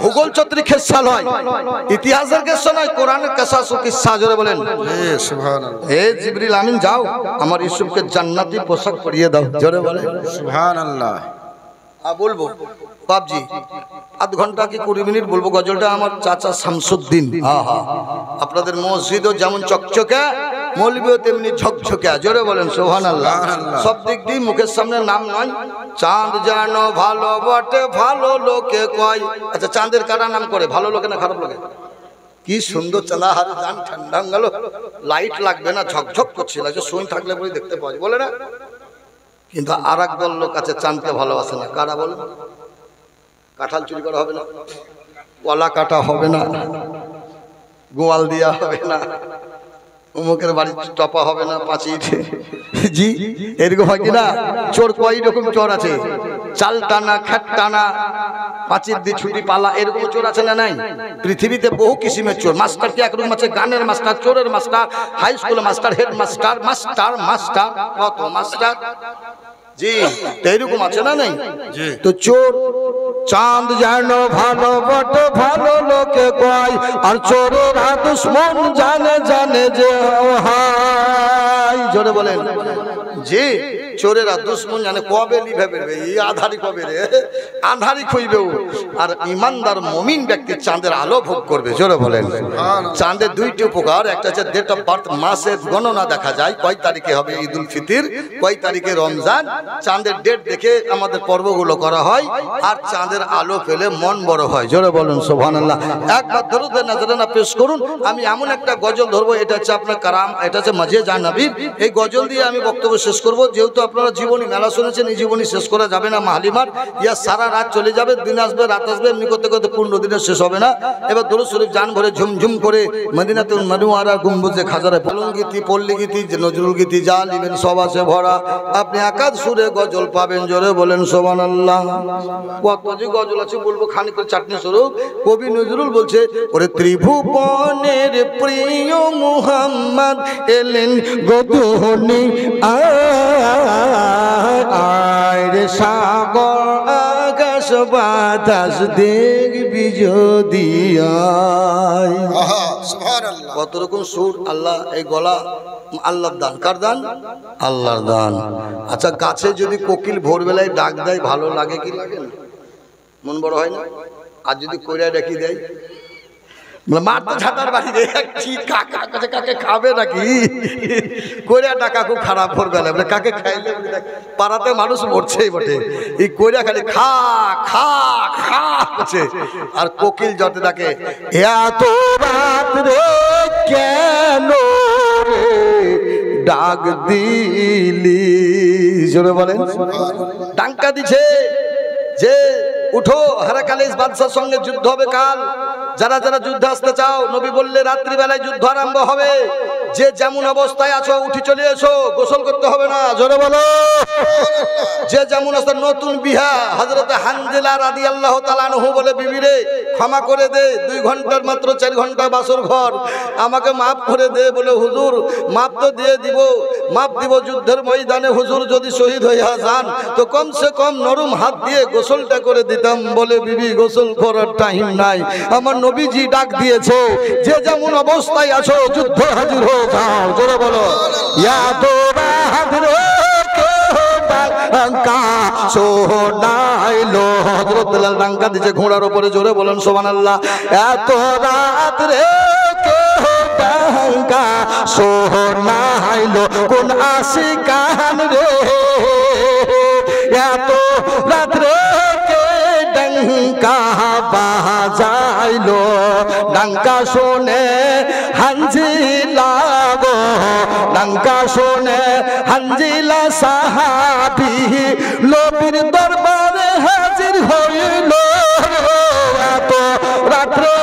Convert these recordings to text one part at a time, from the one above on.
ভূগোল চত্রি খেসা নয়, ইতিহাসের কেসা নয়, কোরআনের কেসাস ও কিসসা। জোরে বলেন সুবহানাল্লাহ। হে জিবরিল আমিন যাও আমার ইউসুফকে জান্নাতি পোশাক পরিয়ে দাও। জোরে বলেন সুবহানাল্লাহ। বলবো বাপজি আধ ঘন্টা কি 20 মিনিট বলবো গজলটা আমার চাচা শামসুদ্দিন। আপনাদের মসজিদও যেমন চকচকে মৌলবিও তেমনি ঝকঝকে। জোরে বলেন সুবহানাল্লাহ। সব দিক দিয়ে মুখের সামনে নাম নয়। চাঁদ যেন ভালো বটে ভালো লোকে কয়। আচ্ছা চাঁদের কারা নাম করে, ভালো লোকে না খারাপ লোকে? কি সুন্দর চাঁদা হারে যান ঠান্ডা গেল, লাইট লাগবে না, ঝকঝক করছে, লাগছে সুই থাকলে বলে দেখতে পাওয়া যায়, বলে না? কিন্তু আর এক দল লোক আছে চাঁদকে ভালোবাসে না। কারা বলে? কাঁঠাল চুরি করা হবে না, কলা কাটা হবে না, গোয়াল দেওয়া হবে না, অমুকের বাড়ি টপা হবে না, পাঁচিল। জি এরকম হয় কিনা? চোর কয় রকম চোর আছে, চাল টানা, খ্যাট টানা, পাঁচিল দিয়ে ছুটি পালা, এরকম চোর আছে না নাই? পৃথিবীতে বহু কিসিমের চোর। মাস্টার কি একরকম আছে? গানের মাস্টার, চোরের মাস্টার, হাই স্কুলের master, head master, master master কত মাস্টার। জি এইরকম আছে না নাই? তো চোর চাঁদ যেন ভালো বটে ভালো লোকে কয়, আর চোরেরা দুশ্মন জানে জানে যে হাই। জোরে বলেন জি চোরেরা দুশ্মন জানে কবে লিভে বেরবে, এই আধারি কবে রে আধারি খুইবে। আর ইমানদার মুমিন ব্যক্তি চাঁদের আলো ভোগ করবে। জোরে বলেন। চাঁদের দুইটি উপকার, একটা হচ্ছে ডেট অফ বার্থ, মাসের গণনা দেখা যায় কয় তারিখে হবে ঈদ উল ফিতর, কয় তারিখে রমজান। চাঁদের ডেট দেখে আমাদের পর্বগুলো করা হয়, আর চাঁদের আলো পেলে মন বড় হয়। জোরে বলেন সুবহানাল্লাহ। একবার দরুদ নাজরানা পেশ করুন। আমি এমন একটা গজল ধরবো, এটা হচ্ছে আপনার কারাম, এটা হচ্ছে মাঝে জান নবীর। এই গজল দিয়ে আমি বক্তব্য শেষ করব। যেহেতু আপনারা জীবনী মেলা শুনেছেন, এই জীবনী শেষ করা যাবে না মাহালিমার, ইয়া সারা রাত চলে যাবে, দিন আসবে রাত আসবে, এমনি করতে করতে 15 দিনে শেষ হবে না। এবার দরুদ শরীফ জান ভরে ঝুমঝুম করে মদিনাতুল মুনাওয়ারা গম্বুজে খাজারে পলন গীতি, পল্লী গীতি, নজরুল গীতি যা লিবেন সব আছে ভরা। আপনি একাধ সুরে গজল পাবেন। জোরে বলেন সুবহানাল্লাহ। কত যে গজল আছে বলবো, খানিক করে চাটনি স্বরূপ। কবি নজরুল বলছে, ওরে ত্রিভুবনের প্রিয় মুহাম্মদ এলেন গগনে আয় রে সাগর আকাশ বাতাস দেখবি যদি আয়। সুবহানাল্লাহ। কত রকম সুর আল্লাহ, এই গলা আল্লাহর দান। কার দান? আল্লাহর দান। আচ্ছা গাছে যদি কোকিল ভোরবেলায় ডাক দেয় ভালো লাগে কি লাগে না? মন বড় হয় না? আর যদি কইরা ডাকি দেয়, মার তো ঝাঁটার বাড়ি রে, কি কাকা কাছে কাকে খাবে নাকি? কইরা ডাকা খুব খারাপ ভোরবেলা, বলে কাকে খাইলে পাড়াতে মানুষ মরছেই বটে। এই কইরা খালি খা খা খা করছে, আর কোকিল যত ডাকে এত রাত রে কেন রে ডাক দিলি। জোরে বলেন। ডাঙ্কা দিছে যে উঠো, হেরাকালিস বাদশার সঙ্গে যুদ্ধ হবে কাল। যারা যারা যুদ্ধে আসতে চাও, নবী বললে রাত্রিবেলায় যুদ্ধ আরম্ভ হবে। যে যেমন অবস্থায় আছো উঠি চলে এসো, গোসল করতে হবে না। জোরে বলো। যে যেমন আছে, নতুন বিহা হযরতে হানজালা রাদিয়াল্লাহু তাআলা আনহু বলে, বিবি রে ক্ষমা করে দে, 2 ঘন্টার মাত্র 4 ঘন্টা বাসর ঘর, আমাকে মাফ করে দে। বলে হুজুর মাফ তো দিয়ে দিব, মাফ দিব যুদ্ধের ময়দানে হুজুর যদি শহীদ হইয়া যান তো কমসে কম নরম হাত দিয়ে গোসলটা করে দিতাম। বলে বিবি গোসল করার টাইম নাই, আমার নবীজি ডাক দিয়েছে, যে যেমন অবস্থায় আছো যুদ্ধ হাজির হয়ে যাও। জোরে বলো ইয়া তোরা হাজির সোনাইলো। হযরত বেলাল ডাঙ্কা দিছে ঘোড়ার উপরে। জোরে বলেন সুবহানাল্লাহ। এত রাত রে ডাঙ্কা সোনাইলো কোন আশিকান রে, এত রাত রে ডাঙ্কা বাজাইলো। ডাঙ্কা শোনে হানজিলা গো, ডাঙ্কা শোনে হানজিলা সাহাবী নবীর দরবারে হাজির হইল। এত রাত্রে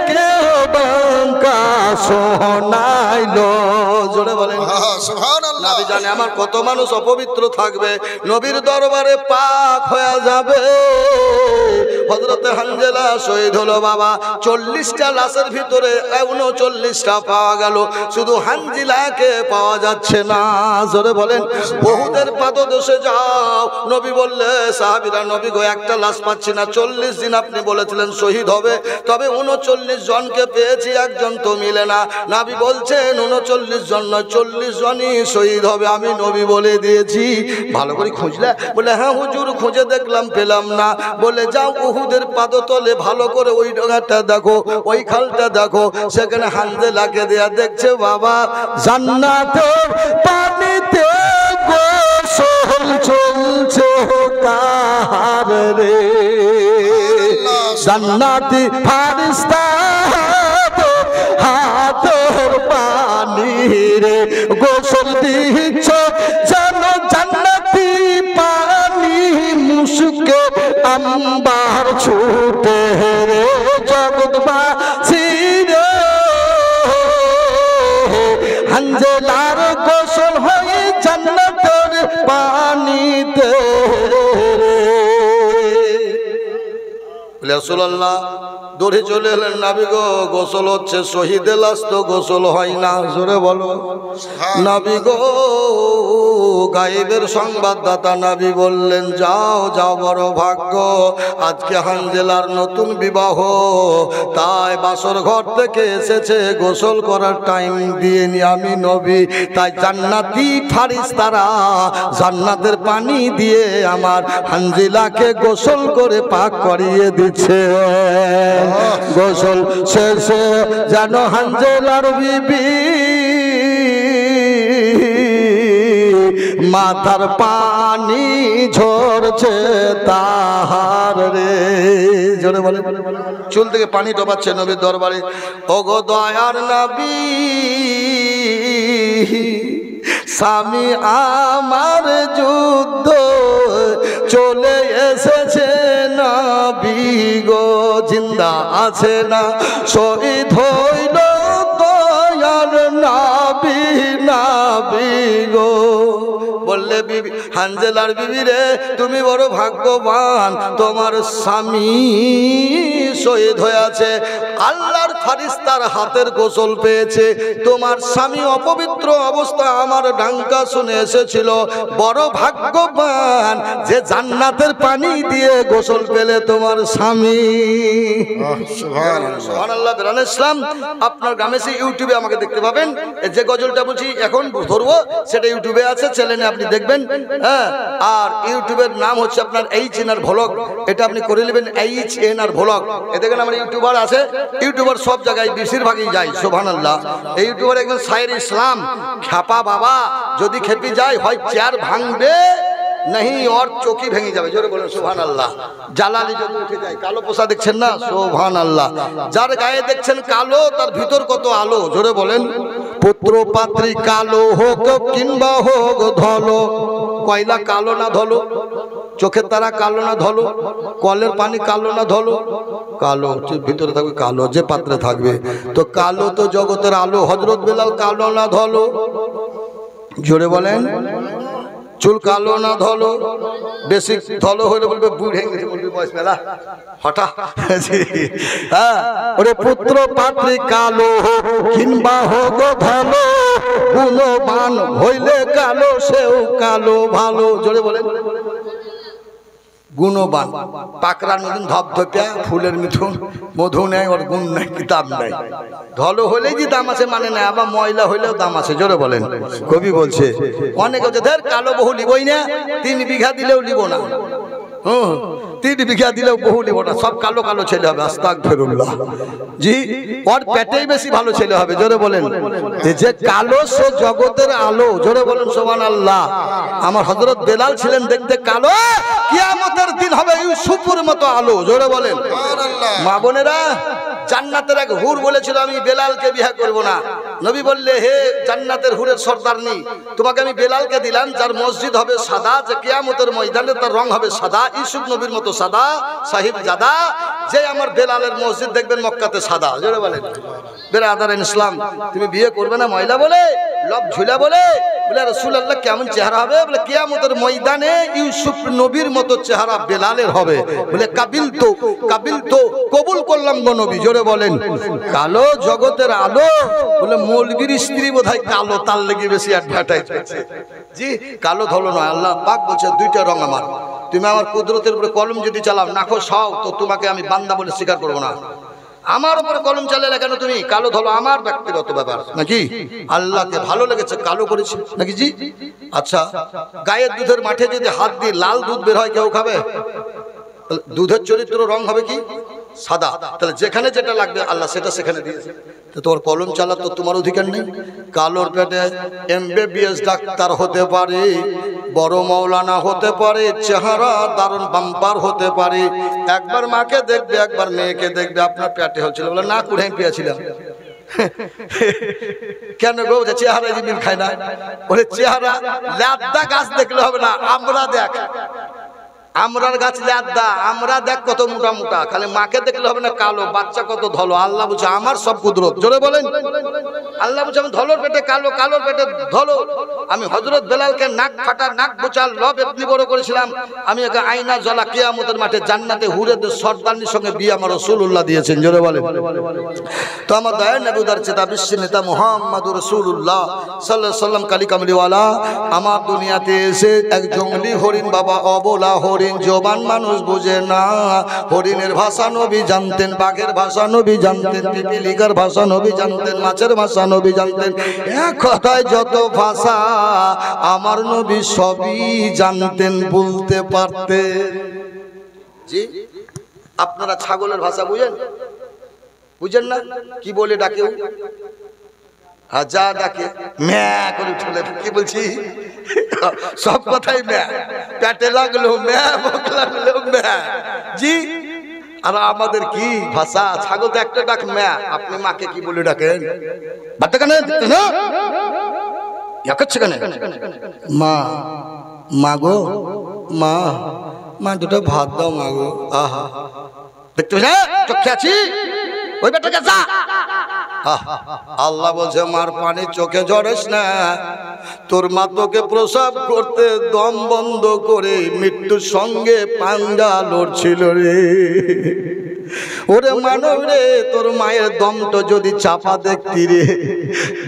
কেউ ডাঙ্কা শোনাইলো। জোরে বলেন সুবহানাল্লাহ। নবী জানে আমার কত মানুষ অপবিত্র থাকবে, নবীর দরবারে পাক হয়ে যাবে। হযরতে হানজালা শহীদ হলো বাবা। 40টা লাশের ভিতরে 39টা পাওয়া গেল, শুধু হানজালাকে পাওয়া যাচ্ছে না। জোরে বলেন। বহুদের পাদদেশে যাও, নবী বললে সাহাবীরা, নবী গো একটা লাশ পাচ্ছি না, 40 দিন আপনি বলেছিলেন শহীদ হবে, তবে 39 জনকে পেয়েছি, একজন তো মিলে না। নবী বলছেন 39 জন নয়, 40 জনই শহীদ হবে, আমি নবী বলে দিয়েছি। ভালো করে খুঁজলে? বলে হ্যাঁ হুজুর, খুঁজে দেখলাম, পেলাম না। বলে যাও উহুদের পাদতলে ভালো করে ওই ডগাটা দেখো, ওই খালটা দেখো, সেখানে হানজালাকে দেয়া দেখছে বাবা জান্নাতের পানিতে গোসল চলছে তার রে। জান্নাতি ফারিস্তা হাতের পানি রে গোসল দিচ্ছ, যেন জান্নাতি পানি মুশকে আম্বার ছুটে রে জগৎবাসী রে। হানজালার গোসল হয়ে জান্নাতের পানিতে রে। রাসূলুল্লাহ দৌড়ে চলে এলেন, নবী গো গোসল হচ্ছে, শহীদের লাশ তো গোসল হয় না। জোরে বলো। নবী গো গায়েবের সংবাদদাতা নবী বললেন, যাও যাও, বড় ভাগ্য, আজকে হানজালার নতুন বিবাহ, তাই বাসর ঘর থেকে এসেছে, গোসল করার টাইম দিয়ে নি আমি নবী, তাই জান্নাতি ফারিস্তারা জান্নাতের পানি দিয়ে আমার হানজালাকে গোসল করে পাক করিয়ে দিচ্ছে। গোসল শেষে যেন হানজালার বিবি মাথার পানি ঝরছে তাহার রে। জোরে বলে। চুল থেকে পানি ডোবাচ্ছে নবীর দরবারে। ওগো দয়ার নবী, স্বামী আমার যুদ্ধ চলে এসেছে, নবী গো জিন্দা আছে না, শহীদ হইল দয়ার নবী, নবী গো। বললে বিবি, হানজালার বিবি রে, তুমি বড় ভাগ্যবান, তোমার স্বামী শহীদ হয়েছে, আল্লাহর ফারিস্তার হাতের গোসল পেয়েছে, তোমার স্বামী অপবিত্র অবস্থা আমার ডাঙ্কা শুনে এসেছিল, বড় ভাগ্যবান যে জান্নাতের পানি দিয়ে গোসল পেলে তোমার স্বামী। সুবহানাল্লাহ। বেরান ইসলাম আপনার গ্রামে সেই ইউটিউবে আমাকে দেখতে পাবেন, যে গজলটা বলছি এখন ধরবো সেটা ইউটিউবে আছে, চ্যানেলে আপনি দেখবেন। হ্যাঁ, আর ইউটিউবের নাম হচ্ছে আপনার HNR ভ্লগ, এটা আপনি করে নেবেন, HNR ভ্লগ। এ দেখেন আমার ইউটিউবার আছে, ইউটিউবার সব জায়গায় বেশিরভাগই যায়। সুবহানাল্লাহ। এই ইউটিউবার একজন সাইর ইসলাম খ্যাপা বাবা, যদি খেপি যায় হয় চেয়ার ভাঙবে, नहीं और चौकी भेंगे जाবে। জোরে বলেন সুবহানাল্লাহ। জালালি যদি উঠে যায়, কালো পোশাক দেখছেন না, সুবহানাল্লাহ। যার গায়ে দেখছেন কালো, তার ভিতর কত আলো। জোরে বলেন। পুত্র পাত্রী কালো হোক কিংবা হোক ধলো, কয়লা কালো না ধলো, চোখের তারা কালো না ধলো, কলের পানি কালো না ধলো, কালো ভিতরে থাকবে কালো, যে পাত্রে থাকবে তো কালো, তো জগতের আলো। হযরত বেলাল কালো না ধলো, জোরে বলেন। চুল কালো না ধলো, বেশি ধলো হলে বলবে বুড় হয়ে গেছে, বলবে বয়স মেলা হঠাৎ। হ্যাঁ, ওরে পুত্র পাত্রী কালো হোক কিংবা হোক ধলো, গুণবান হইলে কালো সেও কালো ভালো। জোরে বলেন। গুণবান, পাকড়ার মতন ধপধপিয়া, ফুলের মিঠুন, মধু নেয়, ওর গুণ নাই, কিতাব নাই। ধলো হলেই যে দাম আছে মানে না, আবার ময়লা হইলেও দাম আছে। জোরে বলেন। কবি বলছে, অনেক হচ্ছে ধর কালো বহু লিবই না, 3 বিঘা দিলেও লিব না, 3 বিঘা দিলেও বহু লিব না, সব কালো কালো ছেলে হবে। আস্তাগফিরুল্লাহ। জি, ওর পেটেই বেশি ভালো ছেলে হবে। জোরে বলেন। যে কালো সে জগতের আলো। জোরে বলেন সুবহানাল্লাহ। আমার হযরত বেলাল ছিলেন দেখতে কালো, কিয়ামতের দিন হবে ইউসুফের মতো আলো। জোরে বলেন সুবহানাল্লাহ। মা বোনেরা, জান্নাতের এক হুর বলেছিল আমি বেলালকে বিয়ে করব না। নবী বললে, হে জান্নাতের হুরের সর্দারনি, তোমাকে আমি বেলালকে দিলাম, যার মসজিদ হবে সাদা, যে কিয়ামতের ময়দানে তার রং হবে সাদা, ইউসুফ নবীর মতো সাদা, সাহিব জাদা। যে আমার বেলালের মসজিদ দেখবেন মক্কাতে সাদা। জোরে বলেন। বেরাদার ইসলাম, তুমি বিয়ে করবে না ময়লা বলে লব ঝুলা বলে রাসূলুল্লাহ কেমন চেহারা হবে? বলে কিয়ামতের ময়দানে ইউসুফ নবীর মতো চেহারা বেলালের হবে। বলে কাবিল তো কবুল করলাম গো নবী। জোরে বলেন কালো জগতের আলো। বলে মৌলবীর স্ত্রী বোধহয় কালো, তার লেগে বেশি অ্যাডভার্টাইজ হচ্ছে। জি কালো ধলো নয়, আল্লাহ পাক বলছে দুইটা রং আমার। তুমি আমার কুদরতের উপরে কলম যদি চালাও নাখোশ হও তো তোমাকে আমি বান্দা বলে স্বীকার করবো না। আমার উপরে কলম চালালে কেন তুমি? কালো ধলো আমার ব্যক্তিগত ব্যাপার নাকি? আল্লাহকে ভালো লেগেছে কালো করেছে নাকি? জি আচ্ছা, গায়ের দুধের মাঠে যদি হাত দিয়ে লাল দুধ বের হয় কেউ খাবে? দুধের চরিত্র রং হবে কি? সাদা। তাহলে যেখানে যেটা লাগবে আল্লাহ সেটা সেখানে দিয়েছে। তো তোর কলম চালা তো তোমার অধিকার নেই। কালোর পেটে MBBS ডাক্তার হতে পারে, বড় মাওলানা হতে পারে, চেহারা দারুণ বাম্পার হতে পারে। একবার মাকে দেখবে, একবার মেয়েকে দেখবে। আপনার পেটে হচ্ছিল, বলে না কুড়াই পেয়েছিলাম। কেন গো? চেহারা মিল খায় না। বলে চেহারা ল্যাদা গাছ দেখলে হবে না, আমরা দেখ আমরার গাছ ল্যাদা, আমরা দেখ কত মোটা মোটা। খালি মাকে দেখলে হবে না, কালো বাচ্চা কত ধলো। আল্লাহ বলছে আমার সব কুদরত। জোরে বলেন আল্লাহ বলছে আমি ধলোর পেটে কালো, কালোর পেটে ধলো। আমি হযরত বেলালকে নাক ফাটা নাক বোচাল লব এমনি বড় করেছিলাম। আমি একে আয়না জ্বলা কিয়ামতের মাঠে জান্নাতে হুরেদের সর্দারনির সঙ্গে বিয়ে আমার রাসূলুল্লাহ দিয়েছেন। জোরে বলেন। তো আমার দয়ার নবী উদার চেতা বিশ্ব নেতা মুহাম্মদুর রাসূলুল্লাহ সাল্লাল্লাহু আলাইহি ওয়াসাল্লাম কালী কামলিওয়ালা আমার দুনিয়াতে এসে এক জঙ্গলি হরিণ বাবা, অবলা হরিণ, জবান মানুষ বুঝে না। হরিণের ভাষা নবী জানতেন, বাঘের ভাষা নবী জানতেন, পিপিলিকার ভাষা নবী জানতেন, মাছের ভাষা নবী জানতেন। এক কথায় যত ভাষা আমার নবী সবই জানতেন, বলতে পারতেন। জি আপনারা ছাগলের ভাষা বুঝেন? বুঝেন না? কি বলে ডাকে? যা ডাকে ম্যা করে উঠলে। কি বলছি? সব কথাই ম্যা। পেটে লাগলো ম্যা, মুখ লাগলো ম্যা। জি আর আমাদের কি ভাষা? ছাগল তো একটা ডাক ম্যা। আপনি মাকে কি বলে ডাকেন? বাচ্চা কেন কেন মা? মা গো মা, মা দুটো ভাত দাও মা গো। আহা দেখতে চোখে আছি ওই বেটাকে যা। আল্লাহ বলছে মার পানি চোখে ঝরেস না। তোর মা তোকে প্রসাব করতে দম বন্ধ করে মৃত্যুর সঙ্গে পাঞ্জা লড়ছিল রে। ওরে মানব রে, তোর মায়ের দমটা যদি চাপা দেখতি রে,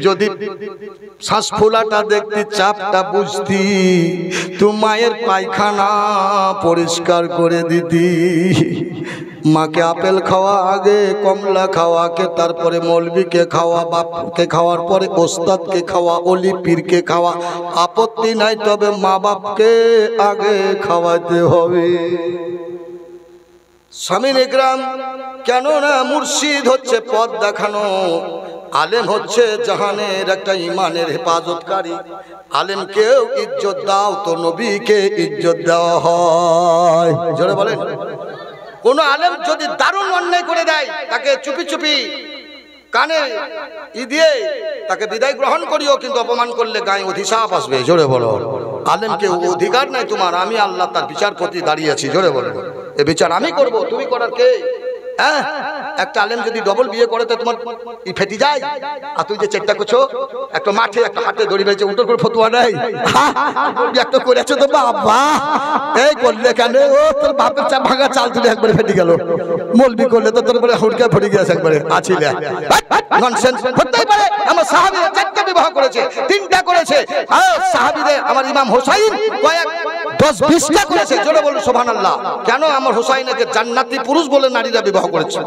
যদি শ্বাস ফোলাটা দেখতি, চাপটা বুঝতি, তুই মায়ের পায়খানা পরিষ্কার করে দিতি। মাকে আপেল খাওয়া আগে, কমলা খাওয়াকে, তারপরে মৌলবীকে খাওয়া, বাপকে খাওয়ার পরে ওস্তাদকে খাওয়া, অলি পীরকে খাওয়া। আপত্তি নাই, তবে মা বাপকে আগে খাওয়াতে হবে। স্বামীর ইকরাম, কেননা মুর্শিদ হচ্ছে পথ দেখানো, আলেম হচ্ছে জাহানের একটা ইমানের হেফাজতকারী। আলেমকেও ইজ্জত দাও তো নবীকে ইজ্জত দেওয়া হয়। জোরে বলেন। কোন আলেম যদি দারুণ অন্যায় করে দেয় তাকে চুপি চুপি কানে দিয়ে তাকে বিদায় গ্রহণ করিও, কিন্তু অপমান করলে গায়ে অধিশাপ আসবে। জোরে বলো। আলেমকে অধিকার নাই তোমার, আমি আল্লাহ তার বিচারপতি দাঁড়িয়েছি। জোরে বলো। এ বিচার আমি করব, তুমি করার কে? হ্যাঁ, একটা আলেম যদি ডবল বিয়ে করে তো তোমার ফেটি যায়। আর তুই যে চেষ্টা করছো, একটা মাঠে একটা হাতে দড়ি বেঁচে উল্টো করে ফতুয়া নাই একটা করেছো তো বাবা, এই করলে কেন? ও তোর বাপের চা ভাঙা চাল তুলে একবারে ফেটে গেল। মলবি করলে তো তোর বলে হুড়কা ফেটে গেছে একবারে। আছিলে ননসেন্স হতেই পারে। আমার সাহাবীরা 4টা বিবাহ করেছে, 3টা করেছে। সাহাবীদের আমার ইমাম হোসাইন কয়েক 10-20টা করেছে। জোরে বলুন সুবহানাল্লাহ। কেন? আমার হোসাইনকে জান্নাতি পুরুষ বলে নারীরা বিবাহ করেছে,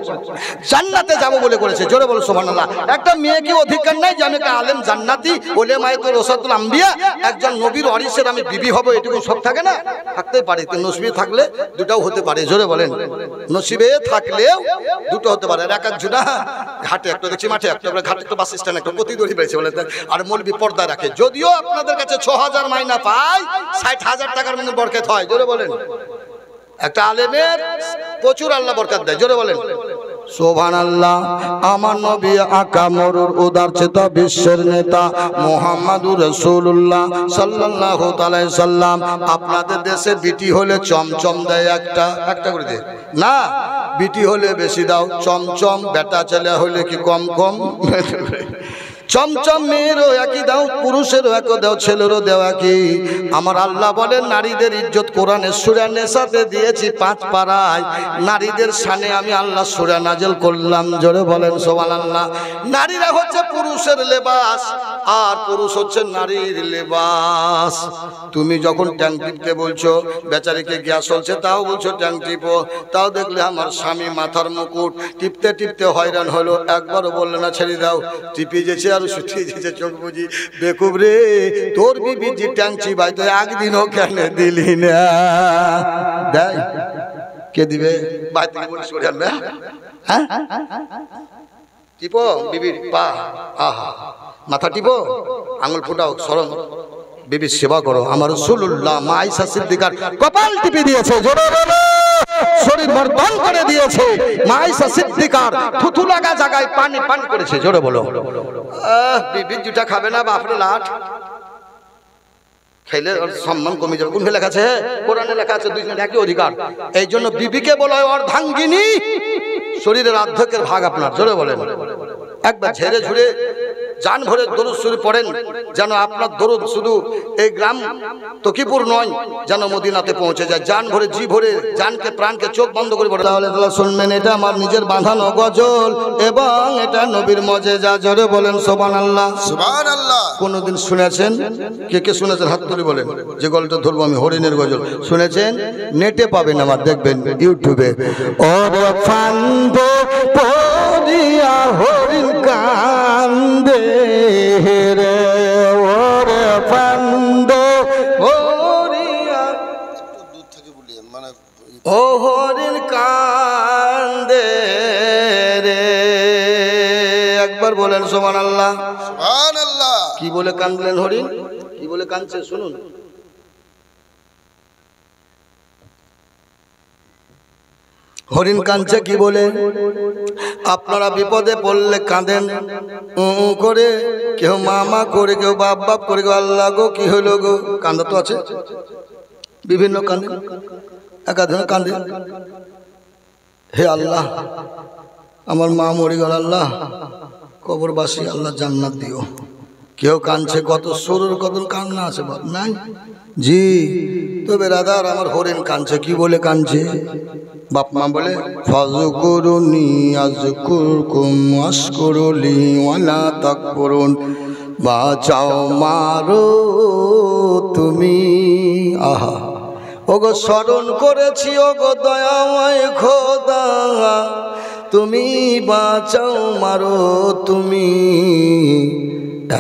জান্নাতে যাব বলে করেছে। জোরে বলুন সুবহানাল্লাহ। একটা মেয়ে কি অধিকার নাই যে আমি আলেম জান্নাতি ওলেমায়ে তো রাসাতুল আম্বিয়া একজন নবীর ওয়ারিসের আমি বিবি হব? এটুকু সব থাকে না? থাকতেই পারে। তো নসিবে থাকলে দুটাও হতে পারে। জোরে বলেন। নসিবে থাকলেও দুটো হতে পারে। এক একজনা ঘাটে একটা দেখছি, মাঠে একটা, ঘাটে একটা, বাস স্ট্যান্ড একটা, প্রতি দড়ি পেয়েছে বলে। আর মৌলবি পর্দা রাখে, যদিও আপনাদের কাছে 6000 মাইনা পায়, 60,000 টাকার মধ্যে বরকত হয়। জোরে বলেন। একটা আলেমের প্রচুর আল্লাহ বরকত দেয়। জোরে বলেন সুবহানাল্লাহ। আমার নবী আকা মরুর উদার চেতা বিশ্বের নেতা মুহাম্মাদুর রাসূলুল্লাহ সাল্লাল্লাহু আলাইহি সাল্লাম। আপনাদের দেশে বিটি হলে চমচম দেয় একটা করে দেয় না, বিটি হলে বেশি দাও চমচম, বেটা ছেলে হলে কি কম কম। চমচম মেয়েরও একই দাও, পুরুষেরও এক দাও, ছেলেরও দেওয়া কি। আমার আল্লাহ বলেন নারীদের ইজ্জত কোরআনে সূরা নিসাতে দিয়েছি 5 পারায়। নারীদের শানে আমি আল্লাহ সূরা নাজিল করলাম, জোরে বলেন সুবহানাল্লাহ। নারীরা হচ্ছে পুরুষের লেবাস আর পুরুষ হচ্ছে নারীর লেবাস। তুমি যখন ট্যাং টিপতে বলছো, বেচারিকে গ্যাস চলছে তাও বলছো ট্যাং টিপো, তাও দেখলে আমার স্বামী মাথার মুকুট টিপতে টিপতে হয়রান হলো, একবারও বললে না ছেড়ে দাও, টিপে যেছে আর শুটিয়ে যেছে চোখ বুঝি। বেকুব রে, তোর বিবি যে ট্যাং চিবাই তো একদিনও কেন দিলি না? দেয় কে দিবে? বাইরে থেকে বলে সরে আনবে। হ্যাঁ টিপো বিবির পা, আহা মাথা টিপো, আঙুল ফুটাও, স্মরণ বিবির সেবা করো। আমার রাসূলুল্লাহ মা আয়েশা সিদ্দিকার কপাল টিপে দিয়েছে, জোরে বলো, শরীর মর্দন করে দিয়েছে। মা আয়েশা সিদ্দিকার থুতু লাগা জায়গায় পানি পান করেছে, জোরে বলো। বিবির জুটা খাবে না বাপরে লাট, খেলে সম্মান কমে যাবে। কোন লেখা আছে? কোরআনে লেখা আছে দুইজনের একই অধিকার। এই জন্য বিবিকে বলা হয় অর্ধাঙ্গিনী, শরীরের অর্ধেকের ভাগ আপনার, জোরে বলেন। একবার ঝেড়ে ঝুড়ে জান ভরে দরুদ শরীফ পড়েন, যেন আপনার দরুদ শুধু এই গ্রাম তকিপুর নয়, যেন মদিনাতে পৌঁছে যায়। জান ভরে জি ভরে জানকে প্রাণকে চোখ বন্ধ করে পড়ে। তাহলে শুনবেন, এটা আমার নিজের বাঁধানো গজল এবং এটা নবীর মজেজা, জোরে বলেন সুবহানাল্লাহ। সুবহানাল্লাহ। কোনদিন শুনেছেন? কে কে শুনেছেন হাত তুলে বলেন। যে গল্পটা ধরবো আমি, হরিণের গজল শুনেছেন? নেটে পাবেন, আমার দেখবেন ইউটিউবে। ওরে ফান্দে পড়িয়া হরিণ কান্দে রে, ওরে ফান্দে পড়িয়া, দূর থেকে বলিয়েন, মানে ও হরিণ কান্দে রে। একবার বলেন সুবহানাল্লাহ। সুবহানাল্লাহ। কি বলে কান্দলেন হরিণ? কি বলে কাঁদছে শুনুন। হরিণ কাঁদছে কি বলে? আপনারা বিপদে পড়লে কাঁদেন করে, কেউ মামা করে, কেউ বাপ বাপ করে, কেউ আল্লাহ গো কি হলো গো, কান্দা তো আছে বিভিন্ন কান্দে, একাধ কান্দে, হে আল্লাহ আমার মা মরে গেল, আল্লাহ কবরবাসী আল্লাহ জান্নাত দিও। কেউ কাঁদছে, কত সরুর কত কান্না আছে নাই জি। তো বেরাদার আমার হরিণ কাঁদছে, কি বলে কাঁদছে? বাপ মা বলে ফাযকুরুনি আযকুরকুম ওয়াশকুরুলি ওয়ালা তাকফুরুন, বাঁচাও মারো তুমি। আহা ওগো স্মরণ করেছি, ওগো দয়াময় খোদা, তুমি বাঁচাও মারো তুমি,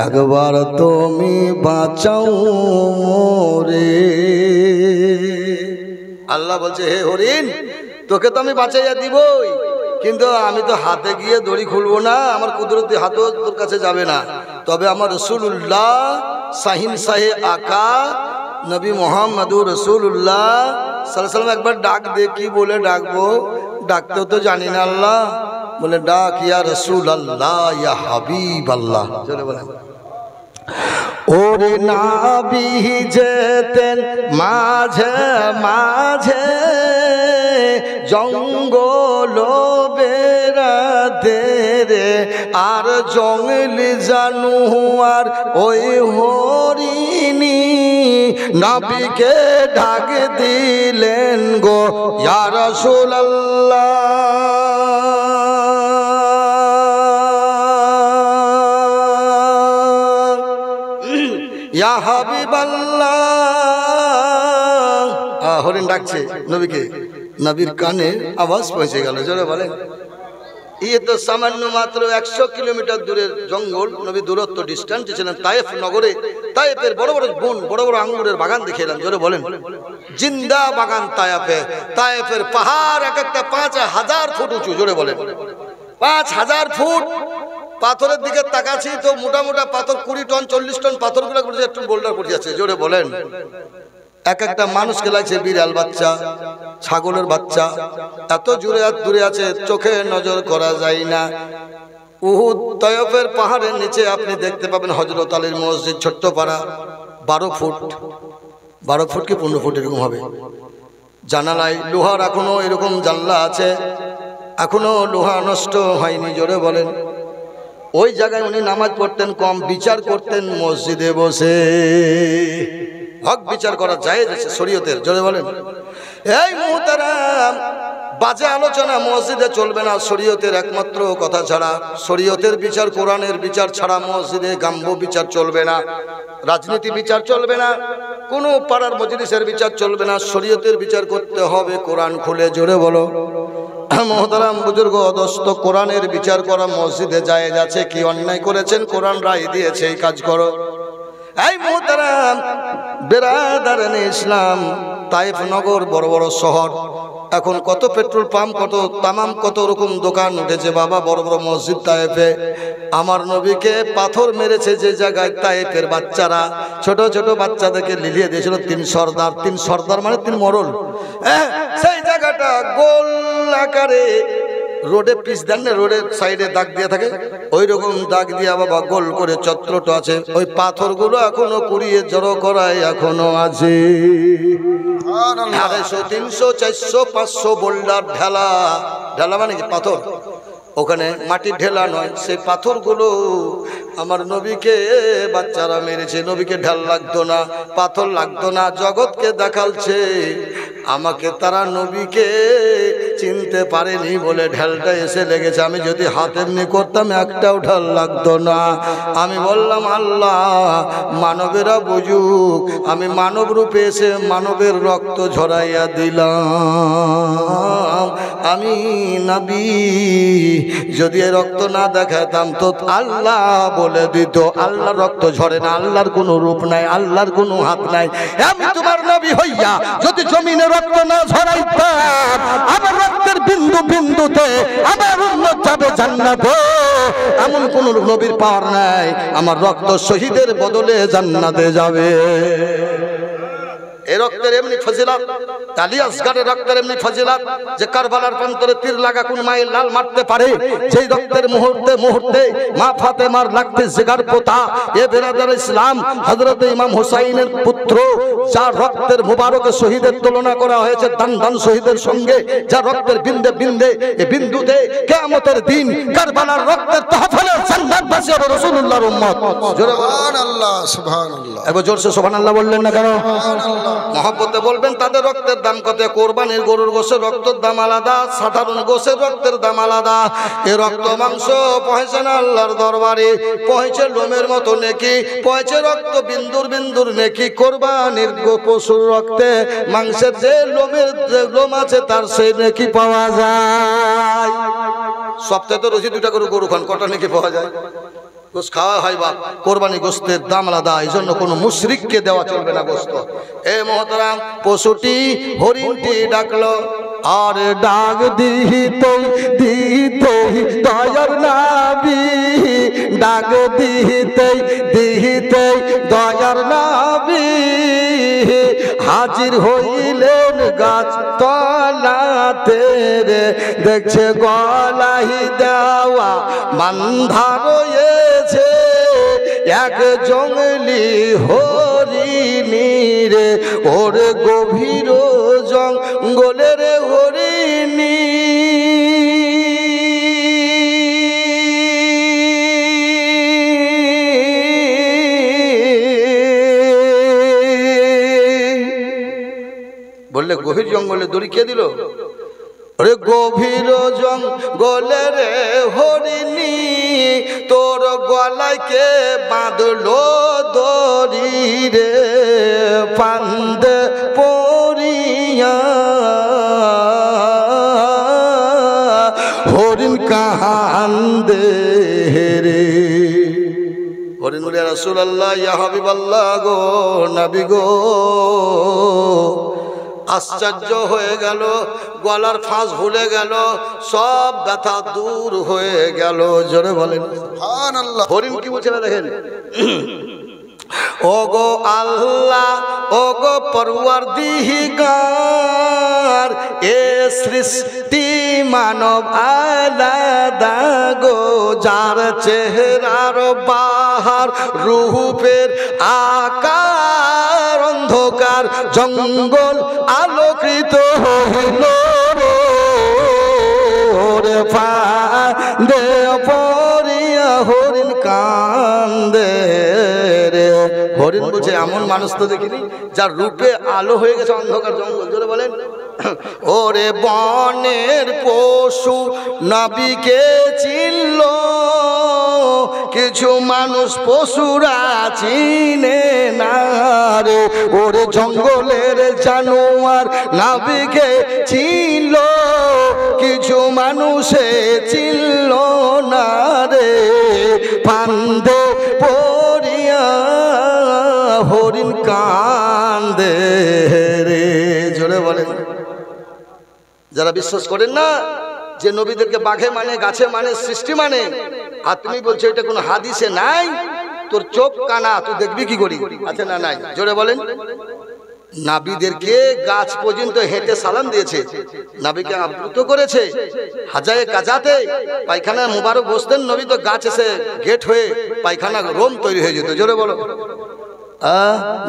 একবার তুমি বাঁচাও মোরে। আল্লাহ বলছে, হে হরিণ তোকে তো আমি বাঁচাইয়া দিবই, কিন্তু আমি তো হাতে গিয়ে দড়ি খুলবো না, আমার কুদরতি হাতও তোর কাছে যাবে না। তবে আমার রাসূলুল্লাহ শাহিন শাহে আকা নবী মুহাম্মদুর রাসূলুল্লাহ সাল্লাল্লাহু আলাইহি ওয়াসাল্লাম একবার ডাক দে। কি বলে ডাকবো? ডাকতেও তো জানি না আল্লাহ, বলে ডাক ইয়া রাসূলুল্লাহ ইয়া হাবিবাল্লাহ, চলে বলে। ওরে নবী যেতেন মাঝে মাঝে জঙ্গল বেড়াতে রে, আর জঙ্গলি জানোয়ার ওই হরিণী নবীকে ডাক দিলেন গো ইয়া রাসূলুল্লাহ। ইয়া হাবিবাল্লাহ। হরিণ ডাকছে নবীকে, নবীর কানে আওয়াজ পৌঁছে গেল, জোরে বলেন। ইয়ে তো সামান্য মাত্র 100 কিলোমিটার দূরের জঙ্গল, নবী দূরত্ব ডিস্টেন্সে ছিলেন তায়েফ নগরে। তায়েফের বড় বড় বন, বড় বড় আঙ্গুরের বাগান দেখে এলাম, জোরে বলেন জিন্দা বাগান তায়েফে। তায়েফের পাহাড় এক একটা 5000 ফুট উঁচু, জোরে বলেন 5000 ফুট। পাথরের দিকে তাকাচ্ছি তো মোটা মোটা পাথর, 20 টন 40 টন পাথরগুলো করছে, একটু বোল্ডার করে যাচ্ছে, জোরে বলেন। এক একটা মানুষকে লাগছে বিড়াল বাচ্চা, ছাগলের বাচ্চা, এত জোরে দূরে আছে চোখে নজর করা যায় না। উহুদ তায়েফের পাহাড়ের নিচে আপনি দেখতে পাবেন হযরত আলীর মসজিদ, ছোট্ট পাড়া, 12 ফুট 12 ফুট কি 15 ফুট এরকম হবে। জানালায় লোহার এখনো এরকম জানলা আছে, এখনো লোহা নষ্ট হয়নি, জোরে বলেন। ওই জায়গায় উনি নামাজ পড়তেন কম, বিচার করতেন মসজিদে বসে। হক বিচার করা জায়েজ আছে শরীয়তের, জোরে বলেন। এই মুহতারাম, বাজে আলোচনা মসজিদে চলবে না শরীয়তের একমাত্র কথা ছাড়া। শরীয়তের বিচার, কোরআনের বিচার ছাড়া মসজিদে গাম্য বিচার চলবে না, রাজনীতি বিচার চলবে না, কোনো পাড়ার মজলিসের বিচার চলবে না। শরীয়তের বিচার করতে হবে কোরআন খুলে, জোরে বলো। মোহতারাম বুজুর্গ দোস্ত, কোরআনের বিচার করা মসজিদে জায়েজ আছে। কি অন্যায় করেছেন, কোরআন রায় দিয়েছে, এই কাজ করো। এই মোহতারাম বেরাদারানে ইসলাম, তাইফ নগর বড় বড় শহর, এখন কত পেট্রোল পাম্প, কত তামাম কত রকম দোকান উঠেছে বাবা, বড় বড় মসজিদ তায়েফে। আমার নবীকে পাথর মেরেছে যে জায়গায়, তায়েফের বাচ্চারা ছোট ছোট বাচ্চাদেরকে লিলিয়ে দিয়েছিল তিন সর্দার। তিন সর্দার মানে তিন মরল। সেই জায়গাটা গোল আকারে রোডে পিচ দেন না, রোডের সাইডে দাগ দিয়ে থাকে, ওই রকম দাগ দিয়ে বাবা গোল করে চত্রটা আছে। ওই পাথরগুলো এখনো কুড়িয়ে জড়ো করায় এখনো আছে। 250, 300, 400, 500 বোল্ডার ঢেলা, ঢেলা মানে কি পাথর, ওখানে মাটির ঢেলা নয়, সেই পাথরগুলো আমার নবীকে বাচ্চারা মেরেছে। নবীকে ঢাল লাগতো না, পাথর লাগতো না, জগৎকে দেখালছে আমাকে তারা নবীকে চিনতে পারেনি বলে ঢালটা এসে লেগেছে। আমি যদি হাতে এমনি করতাম একটাও ঢাল লাগতো না। আমি বললাম আল্লাহ মানবেরা বুঝুক, আমি মানব রূপে এসে মানবের রক্ত ঝরাইয়া দিলাম। আমি নবী যদি এই রক্ত না দেখাতাম তো আল্লাহ বলে দিত আল্লাহর রক্ত ঝরে না, আল্লাহর কোনো রূপ নাই, আল্লাহর কোনো হাত নাই। আমি তোমার নবী হইয়া যদি জমিনে রক্ত না ঝরাইতাম, আমার রক্তের বিন্দু বিন্দুতে আমার উম্মত যাবে জান্নাতে। এমন কোন নবীর পাওয়ার নাই, আমার রক্ত শহীদের বদলে জান্নাতে যাবে। এই রক্তের এমনি ফজিলত, আলী আসগারের রক্তের এমনি ফজিলত যে কারবালার প্রান্তরে তীর লাগা কোন মায়ের লাল মারতে পারে, সেই রক্তের মুহূর্তে মুহূর্তে মা ফাতেমার লাগতে জিগার পোতা। এ বেরাদার ইসলাম, হযরত ইমাম হুসাইনের পুত্র, যার রক্তের মুবারকে শহীদের তুলনা করা হয়েছে দান দান শহীদের সঙ্গে, যার রক্তের বিন্দে বিন্দে এ বিন্দুতে কিয়ামতের দিন কারবালার রক্তের তহফলে জান্নাতবাসী হবে রাসূলুল্লাহর উম্মত। জোরে সুবহানাল্লাহ, সুবহানাল্লাহ। এবার জোরসে সুবহানাল্লাহ বললেন না কেন? মহব্বতে বলবেন। তাদের রক্তের দাম কত? কোরবানির গরুর গোশের রক্তের দাম আলাদা, সাধারণ গোশের রক্তের দাম আলাদা। এ রক্ত মাংস পৌঁছে না আল্লাহর দরবারে, পৌঁছে লোমের মতো নেকি, পৌঁছে রক্ত বিন্দুর বিন্দুর নেকি। কোরবানির পশুর রক্তে মাংসের যে লোমের লোম আছে তার সেই নেকি পাওয়া যায়। সপ্তাহে তো রোজই 2টা করে গরু খান, কটা নেকি পাওয়া যায়? গোস্ত খাওয়া হয় বা কোরবানি গোস্তের দাম আলাদা, এই জন্য কোনো মুশরিককে দেওয়া চলবে না গোস্ত। এ মহতারাম, পশুটি হরিণটি ডাকলো, আর ডাক দিতে দিতে দয়ার নবী, ডাক দিতে দিতে দয়ার নবী হাজির হইলেন গাছ তলাতে রে। দেখছে গলাই দেওয়া বান্ধা রয়েছে এক জঙ্গলি হরিণী রে, ওর গভীর জঙ্গলের হরিণী। বললে গভীর জঙ্গলে দড়ি কে দিল? ওরে গভীর জঙ্গলের হরিণী, তোর গলায় কে বাঁধলো দড়ি রে? ফান্দে পড়িয়া হরিণ কান্দে রে। হরিণ বলে রাসূলুল্লাহ, ইয়া হাবিবাল্লাহ গো, নবী গো। আশ্চর্য হয়ে গেল, গলার ফাঁস ভুলে গেল, সব ব্যথা দূর হয়ে গেল। জোরে বলেন সুবহানাল্লাহ। হরিণ কি বলছে না দেখেন, ওগো আল্লাহ, ওগো পরওয়ারদিগার, এ সৃষ্টি মানব আলাদা গো, যার চেহারার বাহার রূপের আকার অন্ধকার জঙ্গল আলোকিত হইল রে। ফাঁদে পড়িয়া হরিণ কান্দে রে। হরিণ বলছে এমন মানুষ তো দেখিনি যার রূপে আলো হয়ে গেছে অন্ধকার জঙ্গল। জোরে বলেন। ওরে বনের পশু নবীকে চিনল, কিছু মানুষ পশুরা চিনে না রে। ওরে জঙ্গলের জানোয়ার নবীকে চিনল, কিছু মানুষে চিনল না রে। ফান্দে পড়িয়া হরিণ কান্দে রে। জোরে বলেন। যারা বিশ্বাস করেন না যে নবীদেরকে বাঘে মানে, গাছে মানে, সৃষ্টি মানে, আর তুমি বলছো এটা কোনো হাদিসে নাই, তোর চোখ কানা, তুই দেখবি কি করি? আছে না নাই? জোরে বলেন। নাবিদেরকে গাছ পর্যন্ত হেঁটে সালাম দিয়েছে, নাবিকে আপ্লুত করেছে। হাজায়ে কাজাতে পায়খানা মুবারক বসতেন নবী, তো গাছ এসে গেট হয়ে পায়খানা রোম তৈরি হয়ে যেত। জোরে বলো।